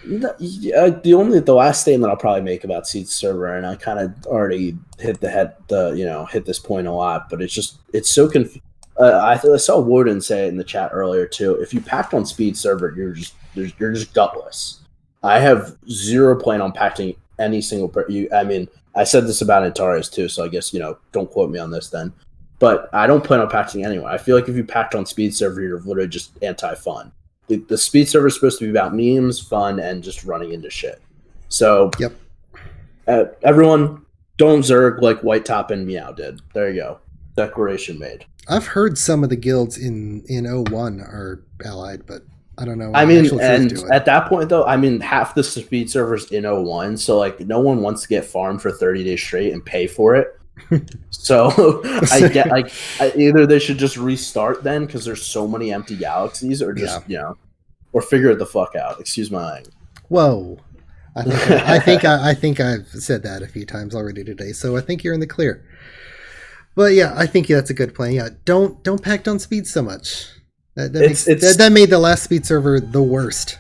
The last statement I'll probably make about Speed Server, and I kind of already hit hit this point a lot, but it's so confusing. I saw Woden say it in the chat earlier too. If you packed on Speed Server, you're just gutless. I have zero plan on packing any single I said this about Antares too, so I guess, don't quote me on this then. But I don't plan on patching anyone. I feel like if you packed on Speed Server, you're literally just anti-fun. The Speed Server is supposed to be about memes, fun, and just running into shit. So,
yep.
Everyone, don't Zerg like White Top and Meow did. There you go. Declaration made.
I've heard some of the guilds in 01 are allied, but I don't know.
And at that point, though, half the Speed servers in 01, so no one wants to get farmed for 30 days straight and pay for it. So I get either they should just restart then because there's so many empty galaxies, or just or figure it the fuck out. Excuse my language.
Whoa, I think I've said that a few times already today, so I think you're in the clear. But yeah, I think that's a good plan. Yeah, don't pack on Speed so much. That made the last Speed server the worst.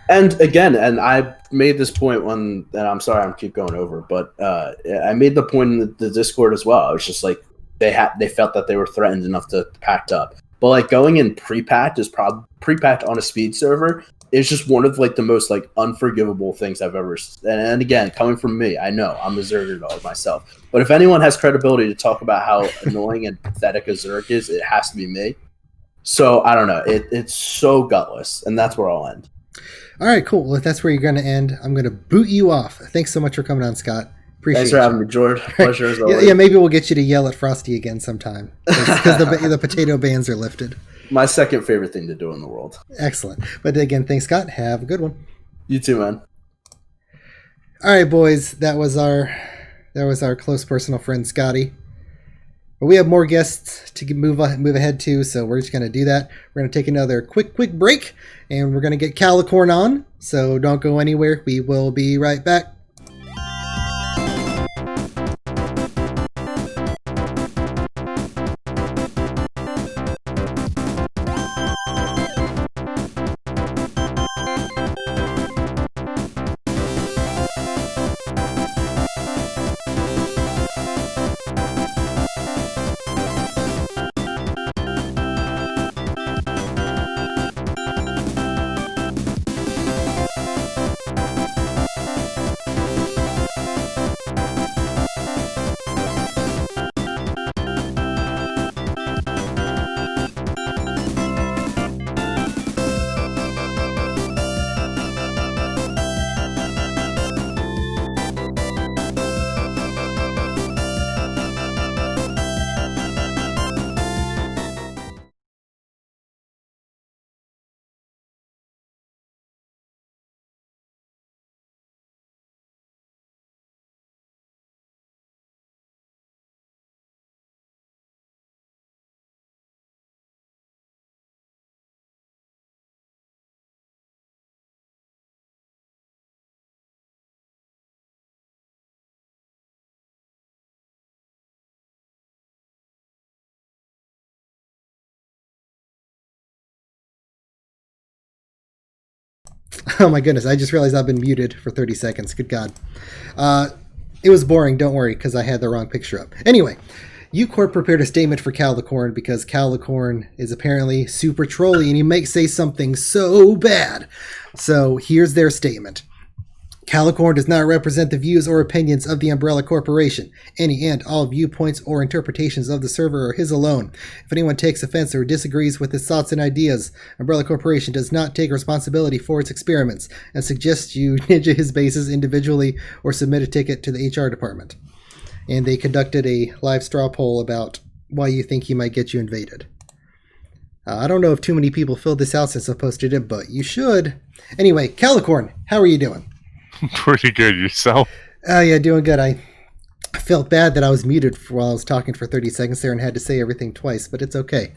And again, I made this point and I'm sorry I keep going over, but I made the point in the Discord as well. It's just they felt that they were threatened enough to packed up. But going in pre-packed pre-packed on a Speed server is just one of the most unforgivable things I've ever. And again, coming from me, I know I'm a Zerger dog myself. But if anyone has credibility to talk about how annoying and pathetic a Zerg is, it has to be me. So I don't know. It's so gutless, and that's where I'll end.
All right, cool. Well, if that's where you're going to end, I'm going to boot you off. Thanks so much for coming on, Scott. Appreciate it.
Thanks for having me, George. Pleasure as always.
Yeah, maybe we'll get you to yell at Frosty again sometime because the potato bans are lifted.
My second favorite thing to do in the world.
Excellent. But again, thanks, Scott. Have a good one.
You too, man.
All right, boys. That was our close personal friend, Scotty. But we have more guests to move ahead to, so we're just going to do that. We're going to take another quick break, and we're going to get Calicorn on, So don't go anywhere. We will be right back. Oh my goodness, I just realized I've been muted for 30 seconds. Good God. It was boring, don't worry, because I had the wrong picture up. Anyway, UCorp prepared a statement for Calicorn because Calicorn is apparently super trolly and he might say something so bad. So here's their statement. Calicorn does not represent the views or opinions of the Umbrella Corporation. Any and all viewpoints or interpretations of the server are his alone. If anyone takes offense or disagrees with his thoughts and ideas, Umbrella Corporation does not take responsibility for its experiments and suggests you ninja his bases individually or submit a ticket to the HR department. And they conducted a live straw poll about why you think he might get you invaded. I don't know if too many people filled this out since I posted it, but you should. Anyway, Calicorn, how are you doing?
Pretty good. Yourself?
Yeah, doing good. I felt bad that I was muted while I was talking for 30 seconds there and had to say everything twice, but it's okay.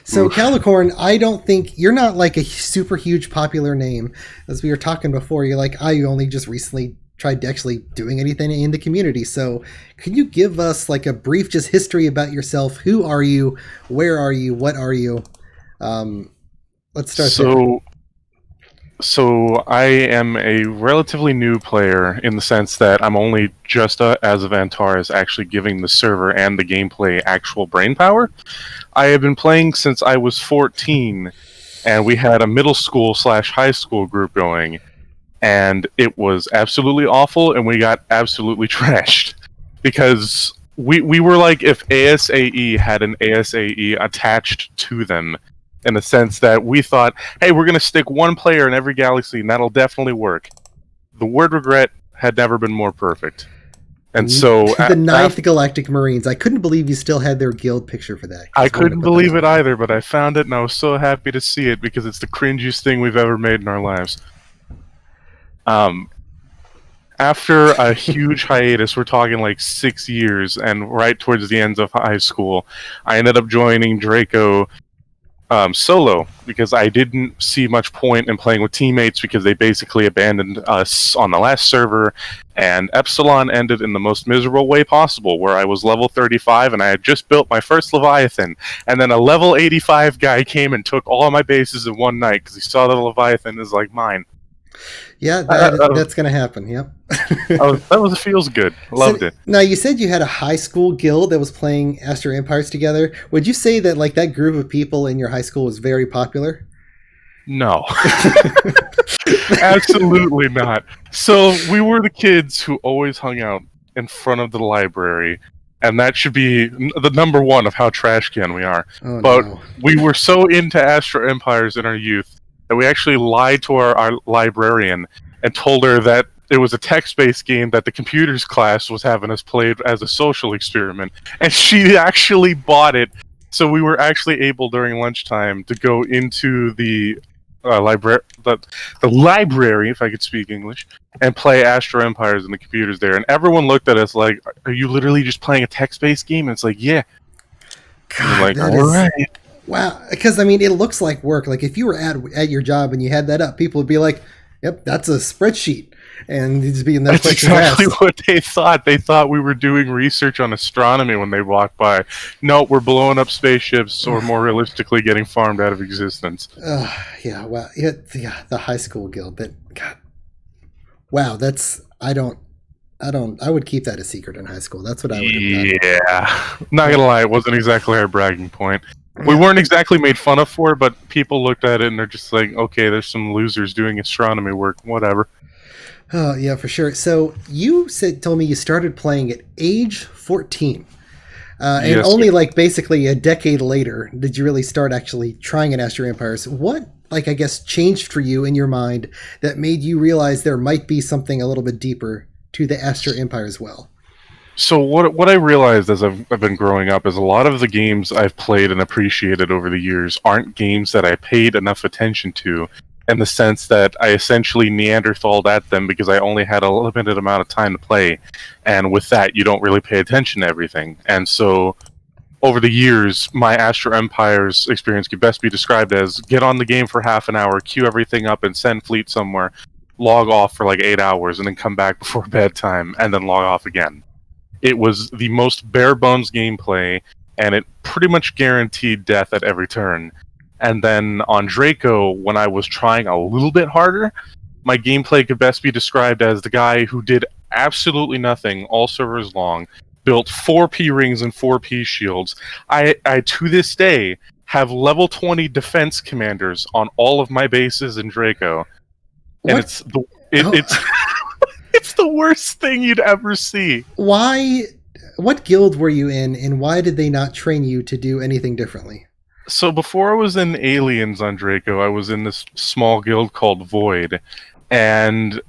So, Calicorn, I don't think you're not like a super huge popular name. As we were talking before, you're like, I only just recently tried actually doing anything in the community. So, can you give us like a brief just history about yourself? Who are you? Where are you? What are you? Let's start there.
So I am a relatively new player in the sense that I'm only just as of Antares actually giving the server and the gameplay actual brain power. I have been playing since I was 14, and we had a middle school / high school group going, and it was absolutely awful, and we got absolutely trashed because we were like if ASAE had an ASAE attached to them. In the sense that we thought, hey, we're going to stick one player in every galaxy, and that'll definitely work. The word regret had never been more perfect. And so...
the 9th Galactic Marines. I couldn't believe you still had their guild picture for that.
I couldn't believe it either, but I found it, and I was so happy to see it, because it's the cringiest thing we've ever made in our lives. After a huge hiatus, we're talking like 6 years, and right towards the end of high school, I ended up joining Draco... solo, because I didn't see much point in playing with teammates because they basically abandoned us on the last server, and Epsilon ended in the most miserable way possible, where I was level 35 and I had just built my first Leviathan, and then a level 85 guy came and took all of my bases in one night because he saw the Leviathan is like mine.
Yeah, that's going to happen, yep.
That feels good. Loved it.
Now, you said you had a high school guild that was playing Astro Empires together. Would you say that like that group of people in your high school was very popular?
No. Absolutely not. So we were the kids who always hung out in front of the library, and that should be the number one of how trash can we are.
Oh,
but
no.
We were so into Astro Empires in our youth that we actually lied to our librarian and told her that it was a text-based game that the computers class was having us play as a social experiment, and she actually bought it. So we were actually able during lunchtime to go into the library, if I could speak English, and play Astro Empires in the computers there. And everyone looked at us like, "Are you literally just playing a text-based game?" And it's like, "Yeah."
God,
like, all right.
Wow, because I mean, it looks like work. Like if you were at your job and you had that up, people would be like, Yep, that's a spreadsheet, and he's being that
That's
question's
exactly
asked.
what they thought. They thought we were doing research on astronomy when they walked by. No, we're blowing up spaceships, or more realistically, getting farmed out of existence.
Yeah, wow, yeah, the high school guild. That God, wow, that's I would keep that a secret in high school. That's what I would have done.
Yeah, not gonna lie, it wasn't exactly our bragging point. We weren't exactly made fun of for it, but people looked at it and they're just like, okay, there's some losers doing astronomy work, whatever.
Oh yeah, for sure. So you told me you started playing at age 14, and
Yes,
only
sir.
like basically a decade later did you really start actually trying an Astro Empires. What, like, I guess changed for you in your mind that made you realize there might be something a little bit deeper to the Astro Empire as well?
So what I realized as I've been growing up is a lot of the games I've played and appreciated over the years aren't games that I paid enough attention to, in the sense that I essentially Neanderthaled at them because I only had a limited amount of time to play, and with that you don't really pay attention to everything. And so over the years, my Astro Empires experience could best be described as get on the game for half an hour, queue everything up, and send fleet somewhere, log off for like 8 hours, and then come back before bedtime, and then log off again. It was the most bare bones gameplay, and it pretty much guaranteed death at every turn. And then on Draco, when I was trying a little bit harder, my gameplay could best be described as the guy who did absolutely nothing all servers long, built 4P rings and 4P shields. I to this day have level 20 defense commanders on all of my bases in Draco. And
What?
it's it's the worst thing you'd ever see.
Why? What guild were you in, and why did they not train you to do anything differently?
So before I was in Aliens on Draco, I was in this small guild called Void, and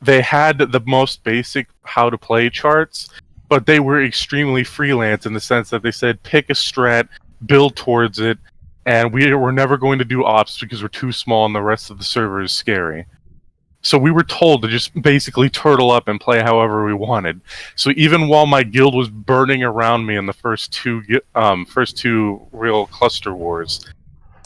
they had the most basic how to play charts, but they were extremely freelance in the sense that they said pick a strat, build towards it, and we were never going to do ops because we're too small and the rest of the server is scary. So we were told to just basically turtle up and play however we wanted. So even while my guild was burning around me in the first two real cluster wars,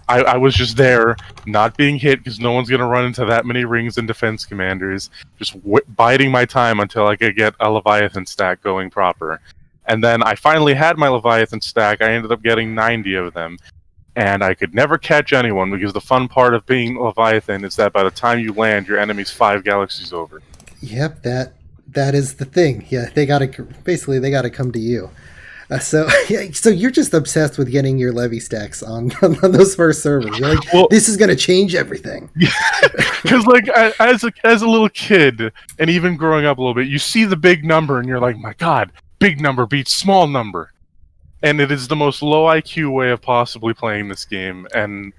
I was just there, not being hit because no one's going to run into that many rings and defense commanders, just biding my time until I could get a Leviathan stack going proper. And then I finally had my Leviathan stack. I ended up getting 90 of them. And I could never catch anyone because the fun part of being Leviathan is that by the time you land, your enemy's 5 galaxies over.
Yep, that is the thing. Yeah, they gotta come to you. So you're just obsessed with getting your levy stacks on those first servers. You're like,
Well-
this is gonna change everything.
Because like as a little kid, and even growing up a little bit, you see the big number and you're like, my God, big number beats small number. And it is the most low IQ way of possibly playing this game, and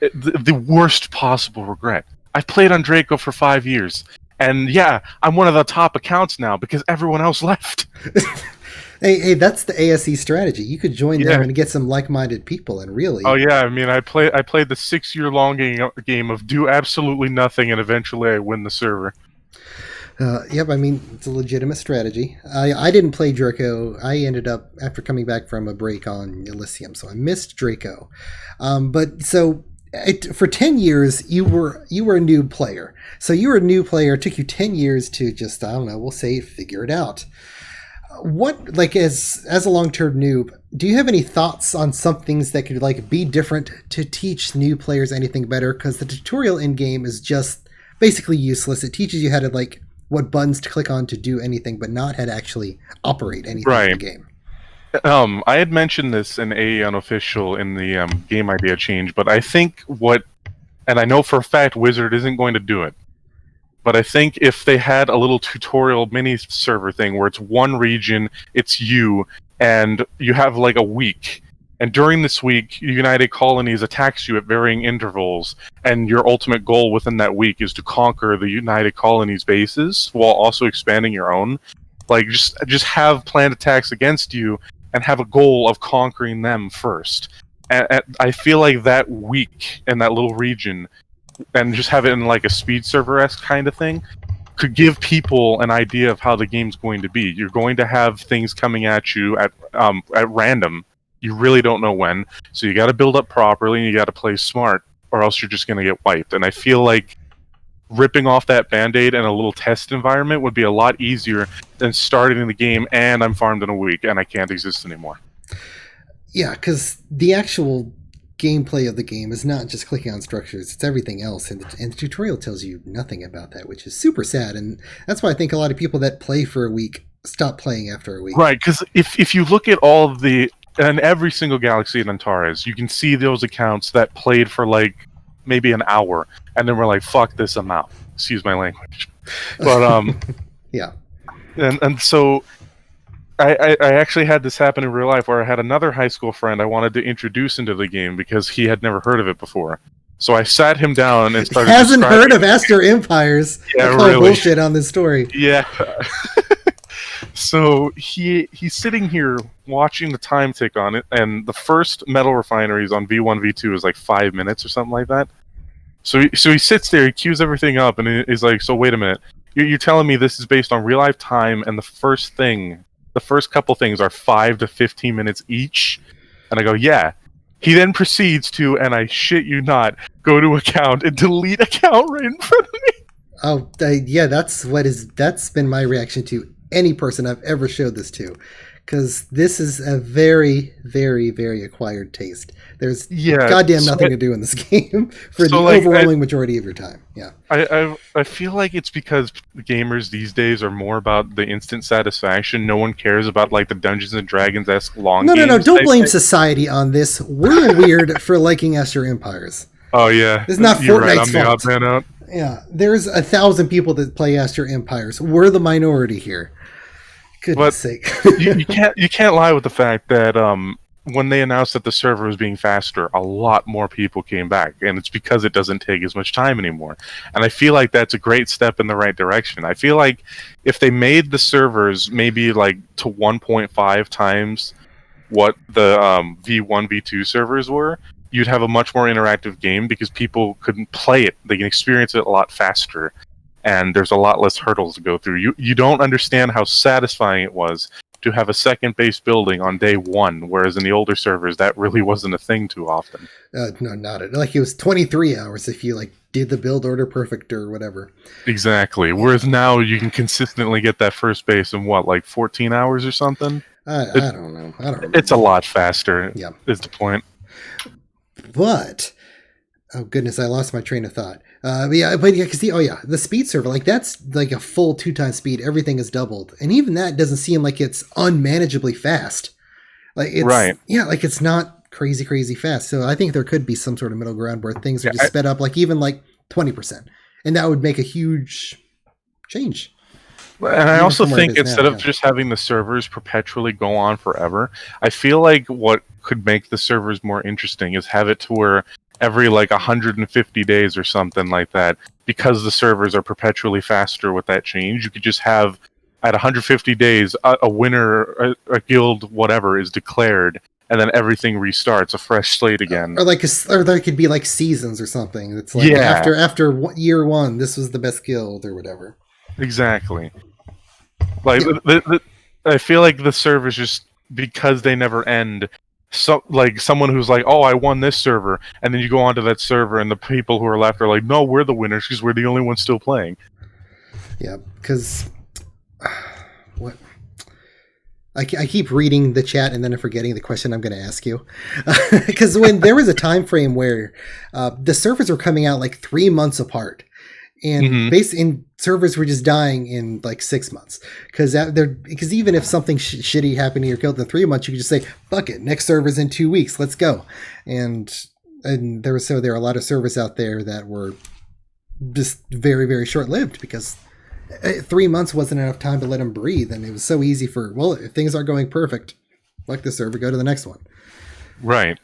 the worst possible regret. I've played on Draco for 5 years, and yeah, I'm one of the top accounts now because everyone else left.
Hey, that's the ASE strategy. You could join them
Yeah.
and get some like-minded people, and really.
Oh yeah, I mean, I played the 6-year-long game of do absolutely nothing, and eventually I win the server.
Yep, I mean, it's a legitimate strategy. I didn't play Draco. I ended up, after coming back from a break on Elysium, so I missed Draco. For 10 years, you were a new player. So you were a new player. It took you 10 years to just, I don't know, we'll say figure it out. What, like, as a long-term noob, do you have any thoughts on some things that could, like, be different to teach new players anything better? Because the tutorial in-game is just basically useless. It teaches you how to, like, what buttons to click on to do anything, but not how to actually operate anything in the
Right.
game.
I had mentioned this in AE Unofficial in the game idea change, but I think and I know for a fact Wizard isn't going to do it, but I think if they had a little tutorial mini server thing where it's one region, it's you, and you have like a week, and during this week, United Colonies attacks you at varying intervals, and your ultimate goal within that week is to conquer the United Colonies bases while also expanding your own. Like, just have planned attacks against you and have a goal of conquering them first. And I feel like that week in that little region, and just have it in like a speed server-esque kind of thing, could give people an idea of how the game's going to be. You're going to have things coming at you at random. You really don't know when, so you got to build up properly and you got to play smart, or else you're just going to get wiped. And I feel like ripping off that band-aid and a little test environment would be a lot easier than starting in the game and I'm farmed in a week and I can't exist anymore.
Yeah, because the actual gameplay of the game is not just clicking on structures, it's everything else, and the tutorial tells you nothing about that, which is super sad, and that's why I think a lot of people that play for a week stop playing after a week.
Right, because if you look at all of the, and every single Galaxy in Antares, you can see those accounts that played for like maybe an hour, and then we're like, fuck this, I'm out. Excuse my language. But,
yeah.
And so I actually had this happen in real life where I had another high school friend I wanted to introduce into the game because he had never heard of it before. So I sat him down and started.
Hasn't heard of Astro Empires.
Yeah,
I call
really.
bullshit on this story.
Yeah. So he's sitting here watching the time tick on it, and the first metal refineries on V1, V2 is like 5 minutes or something like that. So he sits there, he queues everything up, and he's like, so wait a minute. You're telling me this is based on real life time, and the first couple things are 5 to 15 minutes each? And I go, yeah. He then proceeds to, and I shit you not, go to account and delete account right in front of me.
Oh, yeah, that's been my reaction to any person I've ever showed this to. Because this is a very, very, very acquired taste. There's goddamn nothing to do in this game for the overwhelming majority of your time. Yeah,
I feel like it's because gamers these days are more about the instant satisfaction. No one cares about like the Dungeons and Dragons-esque long games.
No, don't blame society on this. We're weird for liking Astro Empires.
Oh yeah,
it's not
You're
Fortnite's
right, I'm
fault.
the odd man out.
Yeah, there's 1,000 people that play Astro Empires. We're the minority here. Goodness sake.
you can't lie with the fact that when they announced that the server was being faster, a lot more people came back, and it's because it doesn't take as much time anymore. And I feel like that's a great step in the right direction. I feel like if they made the servers maybe like to 1.5 times what the V1, V2 servers were, you'd have a much more interactive game because people couldn't play it. They can experience it a lot faster. And there's a lot less hurdles to go through. You don't understand how satisfying it was to have a second base building on day one, whereas in the older servers that really wasn't a thing too often.
No, not it. Like it was 23 hours if you like did the build order perfect or whatever.
Exactly. Whereas now you can consistently get that first base in what, like 14 hours or something?
I don't know. I don't remember.
It's a lot faster.
Yeah,
is the point.
But oh goodness, I lost my train of thought. The speed server, like that's like a full 2 times speed. Everything is doubled, and even that doesn't seem like it's unmanageably fast. Like it's
right.
Yeah, like it's not crazy fast. So I think there could be some sort of middle ground where things are just sped up, like even like 20%, and that would make a huge change.
And I also think instead of just having the servers perpetually go on forever, I feel like what could make the servers more interesting is have it to where every like 150 days or something like that, because the servers are perpetually faster with that change, you could just have at 150 days a winner, a guild, whatever is declared, and then everything restarts, a fresh slate again.
Or there could be like seasons or something. It's like after year 1, this was the best guild or whatever.
Exactly. Like I feel like the servers just because they never end. So, like someone who's like, oh, I won this server, and then you go onto that server, and the people who are left are like, no, we're the winners because we're the only ones still playing.
Yeah, because what? I keep reading the chat and then I'm forgetting the question I'm going to ask you. Because when there was a time frame where the servers were coming out like 3 months apart, and servers were just dying in like 6 months because even if something shitty happened to your guild in 3 months, you could just say, fuck it, next server's in 2 weeks, let's go. And there are a lot of servers out there that were just very, very short-lived because 3 months wasn't enough time to let them breathe, and it was so easy if things aren't going perfect, fuck the server, go to the next one.
Right.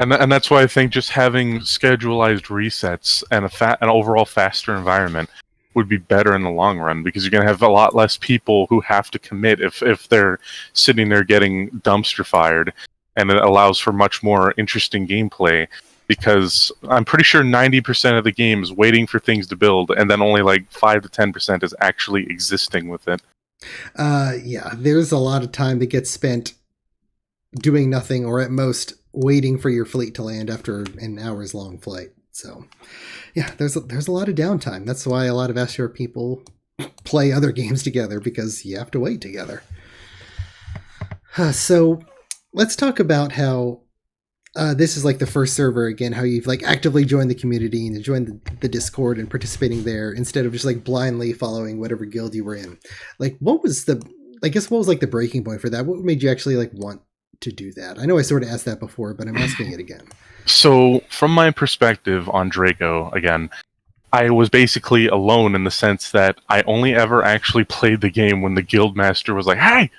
And that's why I think just having schedulized resets and an overall faster environment would be better in the long run, because you're going to have a lot less people who have to commit if they're sitting there getting dumpster fired, and it allows for much more interesting gameplay, because I'm pretty sure 90% of the game is waiting for things to build, and then only like 5 to 10% is actually existing with it.
Yeah, there's a lot of time that gets spent doing nothing, or at most waiting for your fleet to land after an hours long flight. So, yeah, there's a lot of downtime. That's why a lot of Astro people play other games together, because you have to wait together. So let's talk about how this is like the first server again, how you've like actively joined the community and joined the Discord and participating there instead of just like blindly following whatever guild you were in. Like, what was like the breaking point for that? What made you actually like want to do that? I know I sort of asked that before, but I'm asking it again.
So, from my perspective on Draco, again, I was basically alone in the sense that I only ever actually played the game when the guild master was like, "Hey,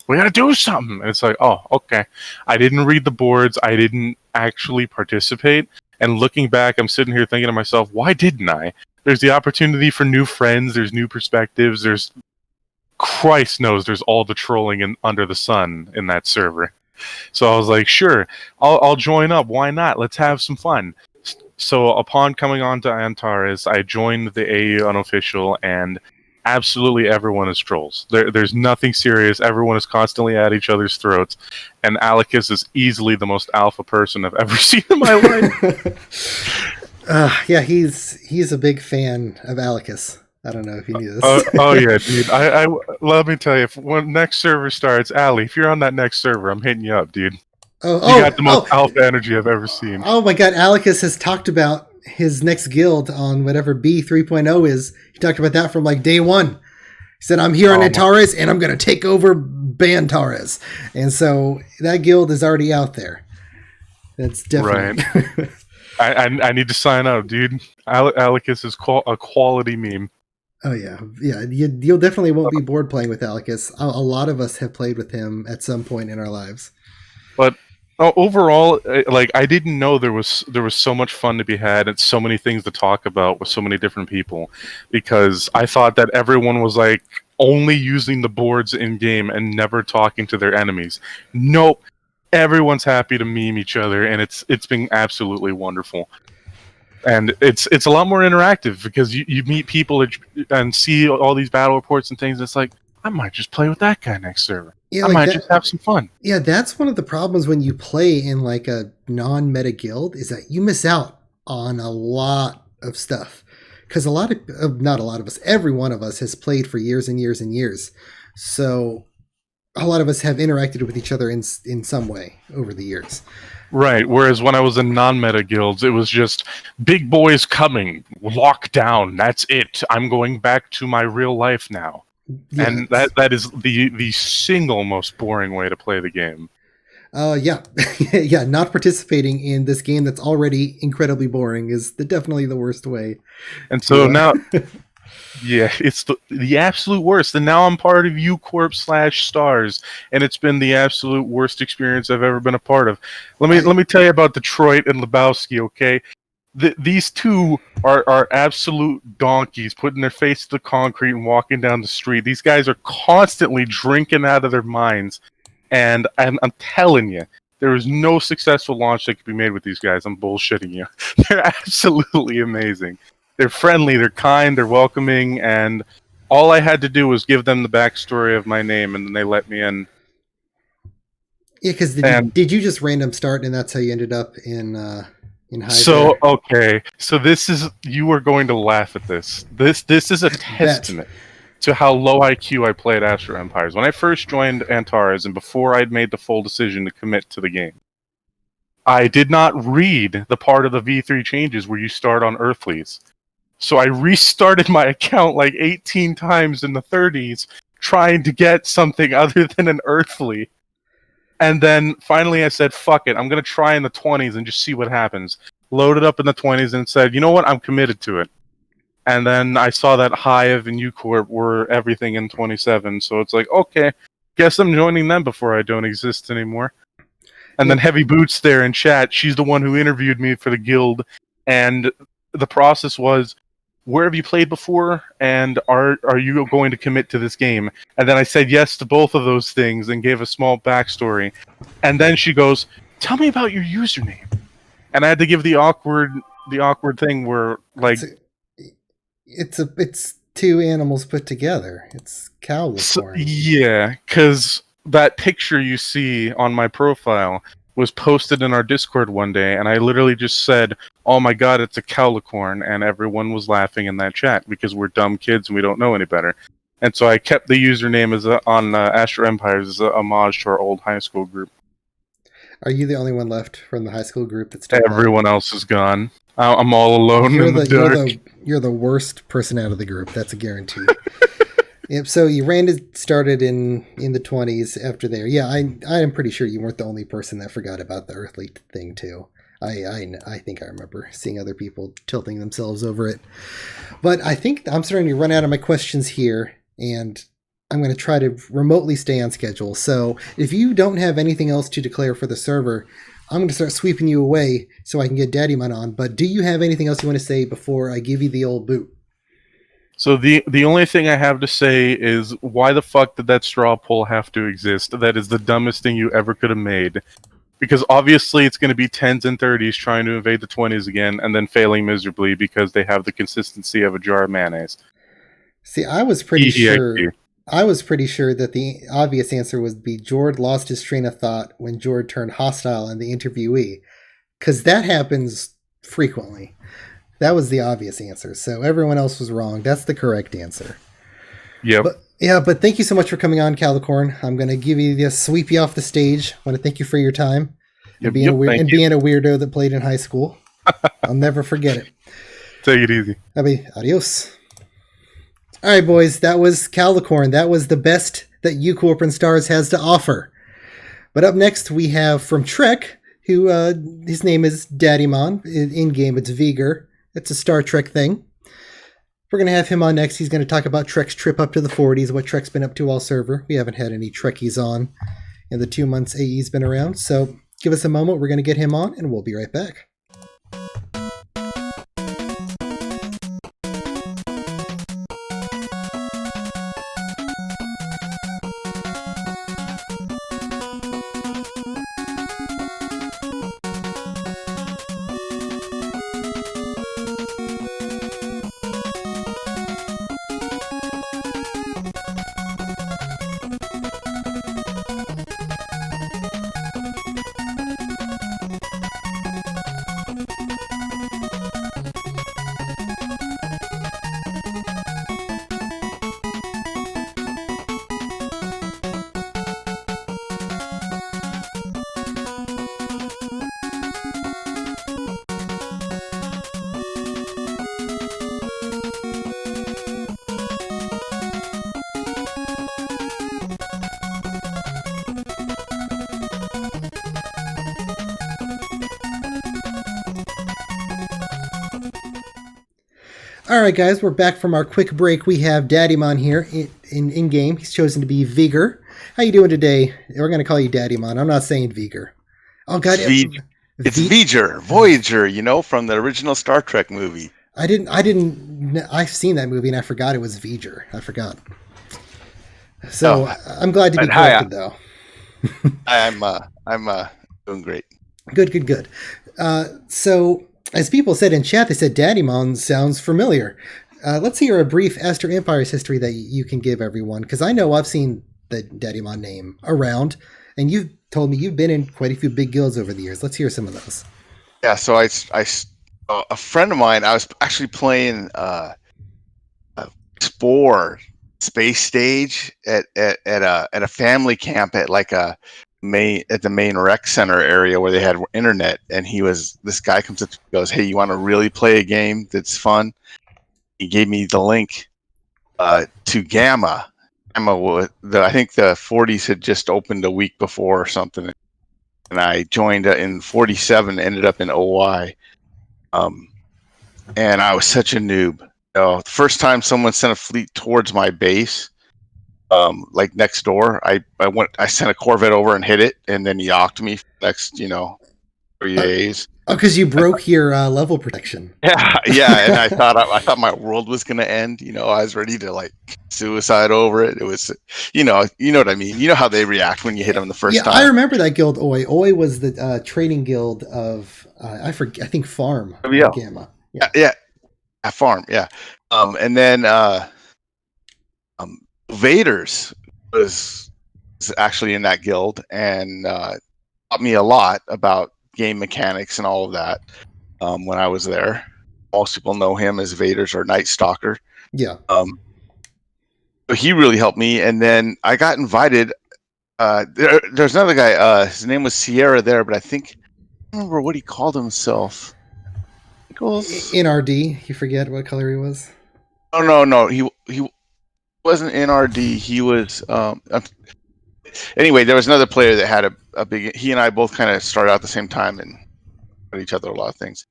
we gotta do something." And it's like, oh, okay. I didn't read the boards. I didn't actually participate. And looking back, I'm sitting here thinking to myself, why didn't I? There's the opportunity for new friends. There's new perspectives. There's, Christ knows, there's all the trolling under the sun in that server. So I was like, sure, I'll join up. Why not? Let's have some fun. So upon coming on to Antares, I joined the AE unofficial, and absolutely everyone is trolls. There's nothing serious. Everyone is constantly at each other's throats, and Alicus is easily the most alpha person I've ever seen in my life.
Yeah, he's a big fan of Alicus. I don't know if you knew this.
Oh yeah, dude. I let me tell you, when next server starts, Ali, if you're on that next server, I'm hitting you up, dude. You got the most alpha energy I've ever seen.
Oh my god, Alicus has talked about his next guild on whatever B 3.0 is. He talked about that from like day one. He said, I'm here on Antares and I'm going to take over Bantares. And so that guild is already out there. That's definitely...
Right. I need to sign up, dude. Alicus is a quality meme.
Oh yeah. Yeah, you'll definitely won't be bored playing with Alicus. A lot of us have played with him at some point in our lives.
But overall, like, I didn't know there was so much fun to be had and so many things to talk about with so many different people, because I thought that everyone was like only using the boards in game and never talking to their enemies. Nope, everyone's happy to meme each other, and it's been absolutely wonderful. And it's a lot more interactive because you meet people and see all these battle reports and things. It's like, I might just play with that guy next server. Yeah, I might just have some fun.
Yeah, that's one of the problems when you play in like a non-meta guild, is that you miss out on a lot of stuff. Because not a lot of us, every one of us has played for years and years and years. So a lot of us have interacted with each other in some way over the years.
Right, whereas when I was in non-meta guilds, it was just, big boys coming, lock down, that's it. I'm going back to my real life now. Yeah, and that is the single most boring way to play the game.
Yeah. Yeah, not participating in this game that's already incredibly boring is definitely the worst way.
And so now, yeah, it's the absolute worst. And now I'm part of U-Corp/Stars, and it's been the absolute worst experience I've ever been a part of. Let me tell you about Detroit and Lebowski, okay? These two are absolute donkeys, putting their face to the concrete and walking down the street. These guys are constantly drinking out of their minds. And I'm telling you, there is no successful launch that could be made with these guys. I'm bullshitting you. They're absolutely amazing. They're friendly, they're kind, they're welcoming, and all I had to do was give them the backstory of my name, and then they let me in.
Yeah, because did you just random start, and that's how you ended up in Hive?
So, okay. So you are going to laugh at this. This is a testament to how low IQ I played Astro Empires. When I first joined Antares, and before I'd made the full decision to commit to the game, I did not read the part of the V3 changes where you start on Earthlies. So I restarted my account like 18 times in the 30s, trying to get something other than an Earthly. And then finally I said, fuck it, I'm going to try in the 20s and just see what happens. Loaded up in the 20s and said, you know what, I'm committed to it. And then I saw that Hive and U-Corp were everything in 27, so it's like, okay, guess I'm joining them before I don't exist anymore. And then Heavy Boots there in chat, she's the one who interviewed me for the guild, and the process was, where have you played before, and are you going to commit to this game? And then I said yes to both of those things and gave a small backstory. And then she goes, tell me about your username. And I had to give the awkward thing where, like...
It's two animals put together. It's cow.
Yeah, because that picture you see on my profile, was posted in our Discord one day, and I literally just said, "Oh my god, it's a Calicorn," and everyone was laughing in that chat because we're dumb kids and we don't know any better. And so I kept the username as on Astro Empires as a homage to our old high school group.
Are you the only one left from the high school group that's still
Everyone else is gone. I'm all alone in the dark.
You're the worst person out of the group. That's a guarantee. Yep. So you started in the 20s after there. Yeah, I am pretty sure you weren't the only person that forgot about the Earthly thing too. I think I remember seeing other people tilting themselves over it. But I think I'm starting to run out of my questions here, and I'm going to try to remotely stay on schedule. So if you don't have anything else to declare for the server, I'm going to start sweeping you away so I can get Daddymon on. But do you have anything else you want to say before I give you the old boot?
So the only thing I have to say is, why the fuck did that straw poll have to exist? That is the dumbest thing you ever could have made. Because obviously it's going to be 10s and 30s trying to invade the 20s again, and then failing miserably because they have the consistency of a jar of mayonnaise.
See, I was pretty sure that the obvious answer would be Jord lost his train of thought when Jord turned hostile on the interviewee. Because that happens frequently. That was the obvious answer. So everyone else was wrong. That's the correct answer.
Yep.
But thank you so much for coming on, Calicorn. I'm going to give you this, sweep you off the stage. I want to thank you for your time and being a weirdo that played in high school. I'll never forget it.
Take it easy.
Adios. All right, boys. That was Calicorn. That was the best that UCorp Stars has to offer. But up next, we have from Trek, who his name is Daddymon. In game, it's Viger. It's a Star Trek thing. We're going to have him on next. He's going to talk about Trek's trip up to the 40s, what Trek's been up to all server. We haven't had any Trekkies on in the 2 months AE's been around. So give us a moment. We're going to get him on, and we'll be right back. All right, guys, we're back from our quick break. We have Daddymon here in game. He's chosen to be Viger. How you doing today? We're going to call you Daddymon. I'm not saying Viger. Oh, God.
It's Voyager, from the original Star Trek movie.
I've seen that movie and I forgot it was Viger. I forgot. So I'm glad to be corrected, though.
I'm doing great.
Good. So, as people said in chat, they said Daddymon sounds familiar. Let's hear a brief Astro Empires history that you can give everyone, because I know I've seen the Daddymon name around, and you've told me you've been in quite a few big guilds over the years. Let's hear some of those.
Yeah, so a friend of mine, I was actually playing Spore Space Stage at a family camp at the main rec center area where they had internet, and this guy comes up and goes, "Hey, you want to really play a game that's fun?" He gave me the link to Gamma. I think the 40s had just opened a week before or something, and I joined in 47, ended up in OY, and I was such a noob. The first time someone sent a fleet towards my base, next door, I sent a Corvette over and hit it, and then he yacked me for the next 3 days.
Oh, because you broke your level protection.
Yeah, and I thought my world was gonna end. I was ready to suicide over it. It was, you know what I mean. You know how they react when you hit them the first time.
I remember that guild. Oi was the trading guild of I think Farm.
Yeah.
Gamma.
Yeah, at Farm. Yeah, and then Vaders was actually in that guild, and taught me a lot about game mechanics and all of that when I was there. Most people know him as Vader's or Night Stalker.
Yeah.
But he really helped me, and then I got invited. There's another guy. His name was Sierra there, but I think I don't remember what he called himself.
NRD. You forget what color he was?
Oh no. He wasn't NRD. He was. Anyway, there was another player that had a big. He and I both kind of started out at the same time and taught each other a lot of things.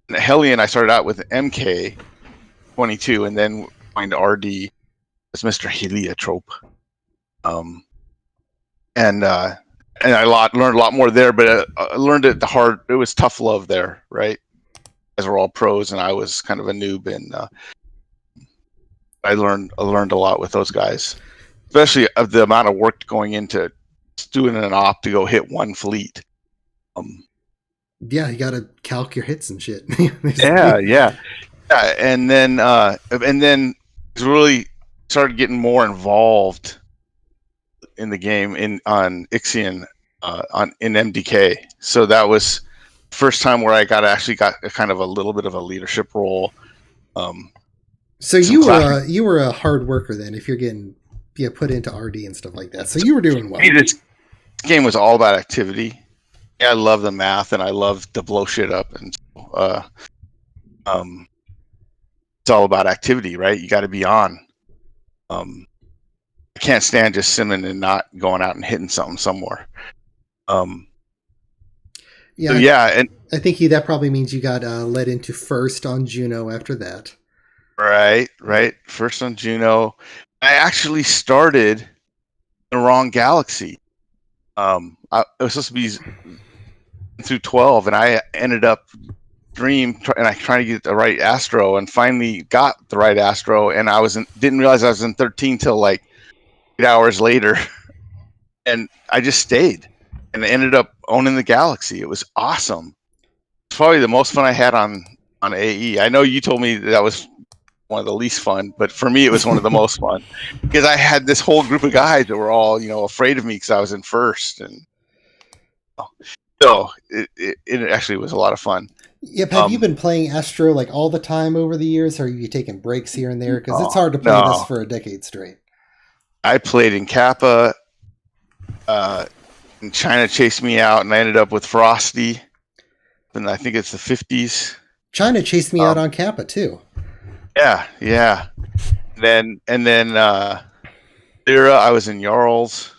Helly and I started out with MK22, and then went to RD as Mr. Heliotrope. And I learned a lot more there, but I learned it the hard. It was tough love there, right? As we're all pros, and I was kind of a noob, and I learned a lot with those guys, especially of the amount of work going into doing an op to go hit one fleet.
Yeah, you got to calc your hits and shit.
Yeah, and then really started getting more involved in the game on Ixion in MDK. So that was the first time where I got a kind of a little bit of a leadership role.
So you were a hard worker then, if you're getting put into RD and stuff like that. So you were doing well.
This game was all about activity. Yeah, I love the math and I love to blow shit up, and it's all about activity, right? You got to be on. I can't stand just simming and not going out and hitting something somewhere. And
I think that probably means you got led into first on Juno after that.
Right. First on Juno. I actually started in the wrong galaxy. It was supposed to be through 12, and I ended up trying to get the right Astro, and finally got the right Astro, and didn't realize I was in 13 till like 8 hours later, and I just stayed and ended up owning the galaxy. It was awesome. It's probably the most fun I had on AE. I know you told me that was one of the least fun, but for me it was one of the most fun, because I had this whole group of guys that were all afraid of me because I was in first, and so it actually was a lot of fun.
Yep. Have you been playing Astro like all the time over the years, or are you taking breaks here and there? Because it's hard to play this for a decade straight.
I played in Kappa, and China chased me out, and I ended up with Frosty, and I think it's the 50s.
China chased me out on Kappa too.
Yeah. And then Lyra, I was in Jarls,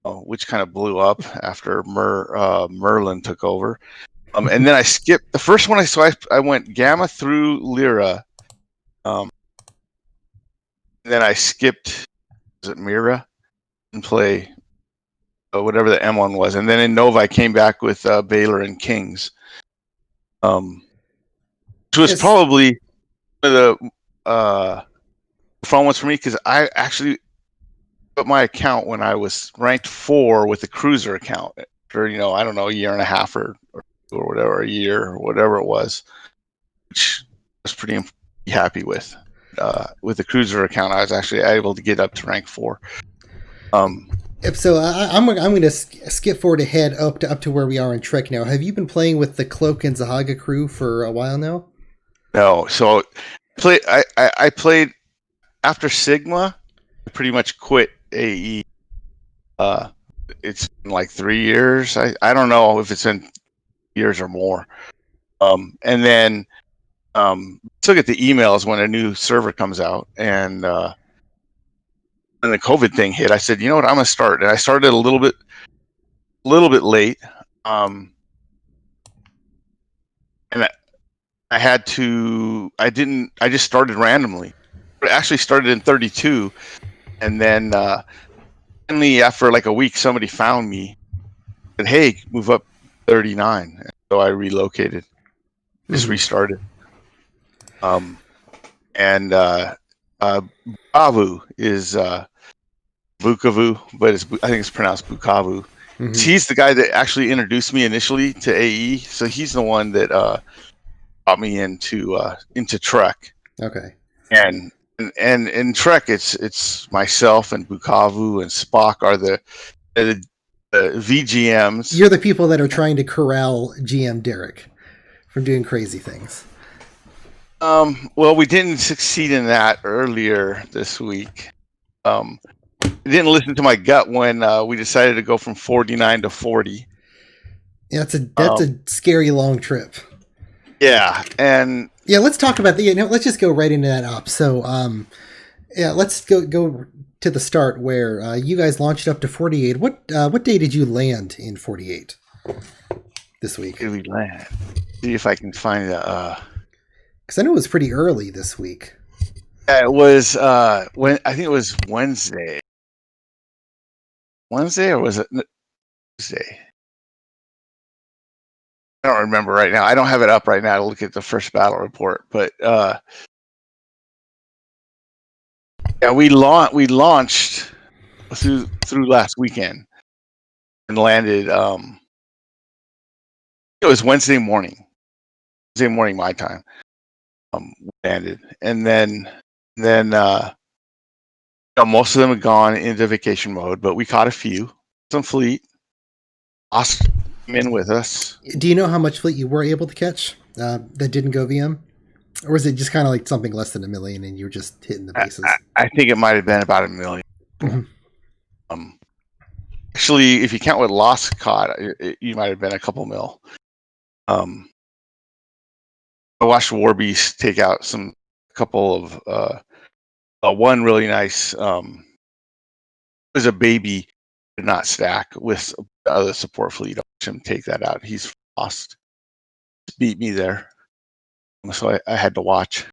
which kind of blew up after Merlin took over. And then I skipped the first one. I went Gamma through Lyra. Then I skipped, was it Mira, and play whatever the M1 was. And then in Nova, I came back with Baylor and Kings, which was probably one of the fun ones for me, because I actually put my account when I was ranked 4 with the cruiser account for I don't know, a year and a half or whatever, a year or whatever it was, which I was pretty happy with. With the cruiser account, I was actually able to get up to rank 4.
So I'm going to skip forward ahead up to where we are in Trek now. Have you been playing with the Cloak and Zahaga crew for a while now?
No, so I played after Sigma. I pretty much quit AE. It's been like 3 years. I don't know if it's been years or more. And then still get the emails when a new server comes out, and the COVID thing hit. I said, you know what, I'm gonna start, and I started a little bit late. And I just started randomly. I actually started in 32, and then finally after like a week, somebody found me and said, hey, move up 39. And so I relocated, just restarted. And Bukavu is Bukavu, but I think it's pronounced Bukavu. Mm-hmm. He's the guy that actually introduced me initially to AE, so he's the one that got me into Trek.
Okay.
And in Trek, it's myself and Bukavu and Spock are the VGMs.
You're the people that are trying to corral GM Derek from doing crazy things.
Well, we didn't succeed in that earlier this week. I didn't listen to my gut when we decided to go from 49 to 40.
Yeah, that's a scary long trip.
Yeah, and
Yeah, let's talk about the. Let's just go right into that op. So, yeah, let's go to the start where you guys launched up to 48. What day did you land in 48 this week?
did we land? See if I can find the.
Because I know it was pretty early this week.
It was when I think it was Wednesday. Wednesday or was it Tuesday? I don't remember right now. I don't have it up right now to look at the first battle report, but yeah, we launched through last weekend and landed. It was Wednesday morning my time. Landed, and then most of them had gone into vacation mode, but we caught a few. Some fleet. Lost them in with us.
Do you know how much fleet you were able to catch that didn't go VM? Or was it just kind of like something less than 1 million and you were just hitting the bases?
I think it might have been about 1 million.
Mm-hmm.
Actually, if you count what lost caught, you might have been a couple mil. I watched Warbeast take out a couple of one really nice. It was a baby, did not stack with the other support fleet. I watched him take that out. He's lost. Beat me there, so I had to watch.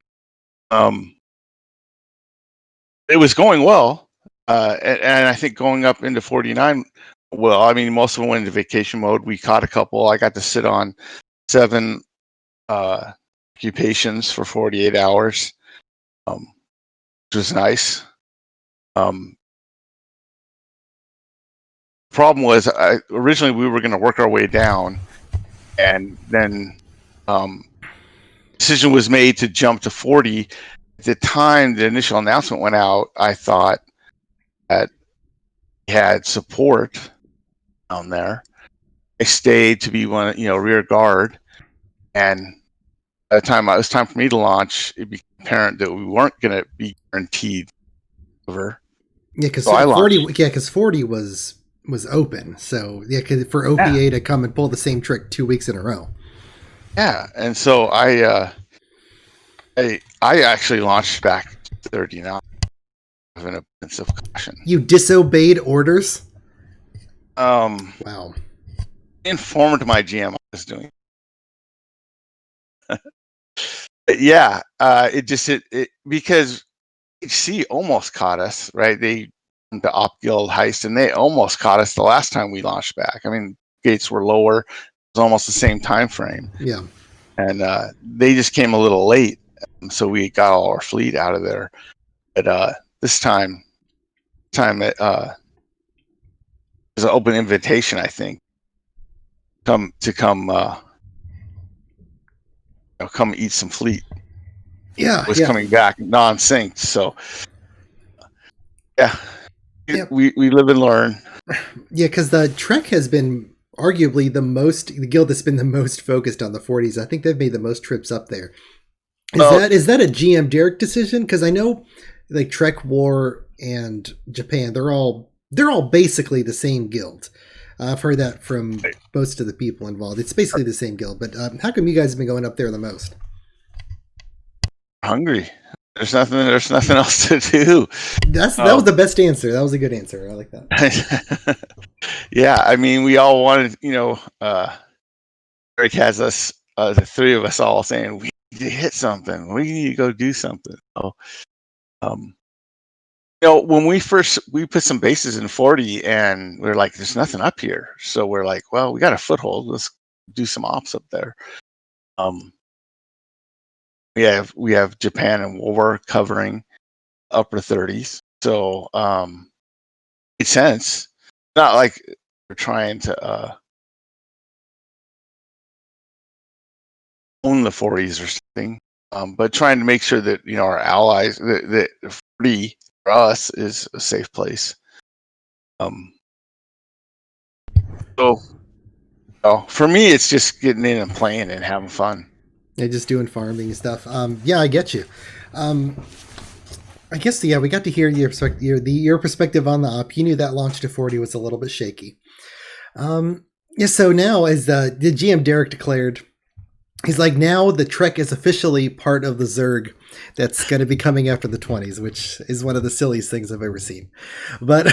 It was going well, and I think going up into 49. Well, I mean, most of them went into vacation mode. We caught a couple. I got to sit on 7 occupations for 48 hours, which was nice. Problem was, originally we were going to work our way down, and then decision was made to jump to 40. At the time the initial announcement went out, I thought that we had support down there. I stayed to be rear guard, and by the time it was time for me to launch, it became apparent that we weren't going to be guaranteed over.
Yeah, because 40 was open. So yeah, for OPA to come and pull the same trick 2 weeks in a row.
Yeah, and so I actually launched back to 39 with an abundance of caution.
You disobeyed orders?
Wow. Informed my GM I was doing. Yeah, it because HC almost caught us, right? The Op Guild heist, and they almost caught us the last time we launched back. I mean, gates were lower. It was almost the same time frame.
Yeah.
And they just came a little late, so we got all our fleet out of there. But this time it was an open invitation, I think. Come eat some fleet.
Yeah,
was coming back non-synced. So yeah, we live and learn.
Yeah, because the Trek has been arguably the guild that's been the most focused on the 40s. I think they've made the most trips up there. Is that a GM Derek decision? Because I know like Trek War and Japan, they're all basically the same guild. I've heard that from most of the people involved. It's basically the same guild. But how come you guys have been going up there the most?
Hungry. There's nothing else to do.
That was the best answer. That was a good answer. I like that.
Yeah, I mean, we all wanted, Eric has us, the three of us all saying, we need to hit something. We need to go do something. So, when we put some bases in 40 and we're like, there's nothing up here. So we're like, well, we got a foothold. Let's do some ops up there. We have Japan and War covering upper 30s. So it makes sense. Not like we're trying to own the 40s or something, but trying to make sure that our allies, that 40 for us is a safe place. So, for me, it's just getting in and playing and having fun.
Yeah, just doing farming and stuff. Yeah, I get you. I guess we got to hear your perspective on the op. You knew that launch to 40 was a little bit shaky. Yeah. So now, as the GM Derek declared, he's like, now the Trek is officially part of the Zerg that's going to be coming after the 20s, which is one of the silliest things I've ever seen. But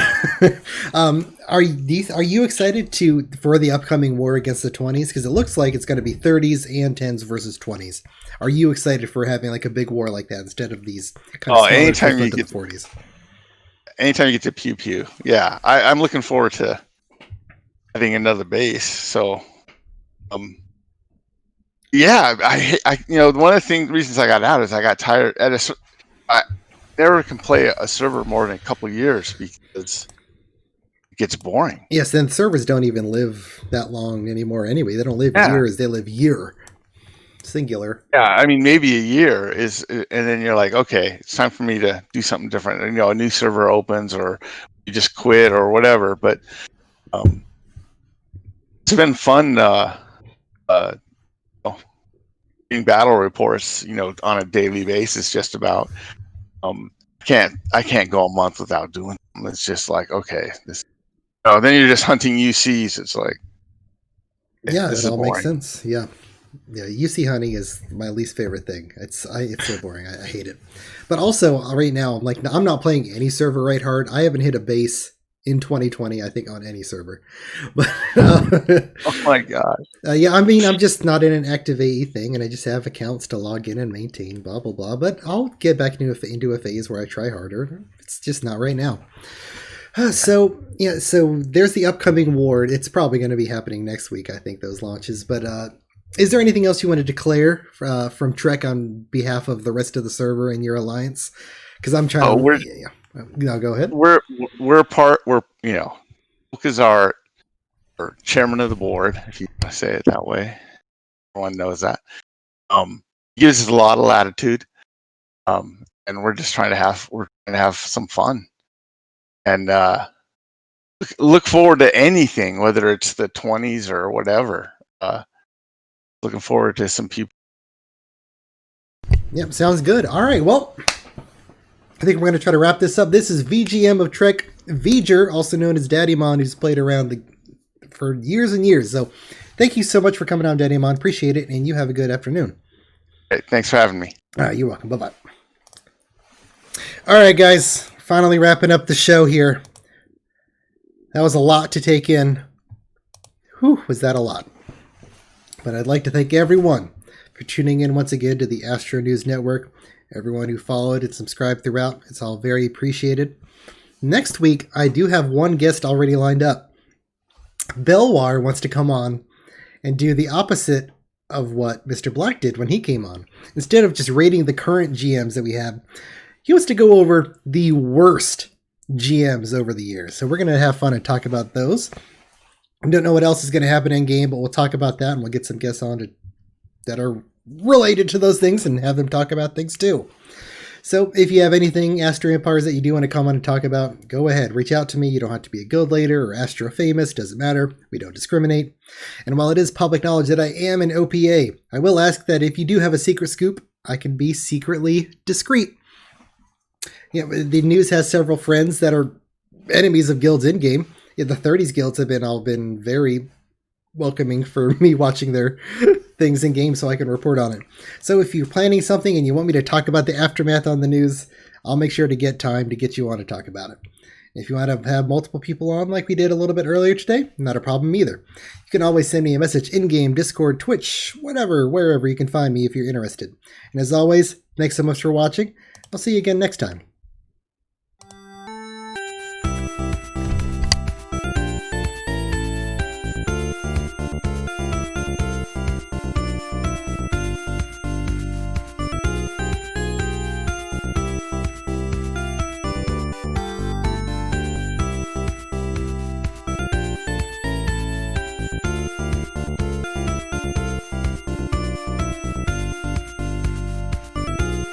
are you excited for the upcoming war against the 20s? Because it looks like it's going to be 30s and 10s versus 20s. Are you excited for having like a big war like that instead of these kind of
anytime you
get the 40s?
Anytime you get to pew pew, yeah, I'm looking forward to having another base. So, yeah, I one of the reasons I got out is I got tired. I never can play a server more than a couple of years because it gets boring.
Yes, and servers don't even live that long anymore anyway. They don't live years; they live year. Singular.
Yeah, I mean, maybe a year is, and then you're like, okay, it's time for me to do something different. You know, a new server opens, or you just quit, or whatever. But it's been fun. Doing battle reports, on a daily basis, just about. I can't go a month without doing them. It's just like, okay, then you're just hunting UCs. It's like,
yeah, it all makes sense. Yeah. UC hunting is my least favorite thing. It's so boring. I hate it. But also, right now, I'm not playing any server right hard. I haven't hit a base in 2020, I think, on any server. But
oh my god.
Yeah, I mean, I'm just not in an active AE thing, and I just have accounts to log in and maintain, blah blah blah. But I'll get back into a phase where I try harder. It's just not right now. So there's the upcoming war. It's probably going to be happening next week, I think, those launches. But is there anything else you want to declare from Trek on behalf of the rest of the server and your alliance? Because I'm trying to. No, go ahead.
Luke is our chairman of the board, if you want to say it that way. Everyone knows that. He gives us a lot of latitude, and we're just trying to have some fun, and look forward to anything, whether it's the 20s or whatever. Looking forward to some people.
Yep, sounds good. All right, well, I think we're going to try to wrap this up. This is VGM of Trek, V'ger, also known as Daddymon, who's played around for years and years. So thank you so much for coming on, Daddymon. Appreciate it, and you have a good afternoon.
Hey, thanks for having me.
All right, you're welcome. Bye-bye. All right, guys, finally wrapping up the show here. That was a lot to take in. Whew, was that a lot? But I'd like to thank everyone for tuning in once again to the Astro News Network. Everyone who followed and subscribed throughout, it's all very appreciated. Next week, I do have one guest already lined up. Belwar wants to come on and do the opposite of what Mr. Black did when he came on. Instead of just rating the current GMs that we have, he wants to go over the worst GMs over the years. So we're going to have fun and talk about those. I don't know what else is going to happen in game, but we'll talk about that, and we'll get some guests on that are related to those things and have them talk about things too. So if you have anything Astro Empires that you do want to come on and talk about, go ahead. Reach out to me. You don't have to be a guild leader or Astro famous. Doesn't matter. We don't discriminate. And while it is public knowledge that I am an OPA, I will ask that if you do have a secret scoop, I can be secretly discreet. The news has several friends that are enemies of guilds in-game. The 30s guilds have all been very welcoming for me watching their things in game so I can report on it. So if you're planning something and you want me to talk about the aftermath on the news, I'll make sure to get time to get you on to talk about it. If you want to have multiple people on like we did a little bit earlier today, not a problem either. You can always send me a message in-game, Discord, Twitch, whatever, wherever you can find me if you're interested. And as always, thanks so much for watching. I'll see you again next time.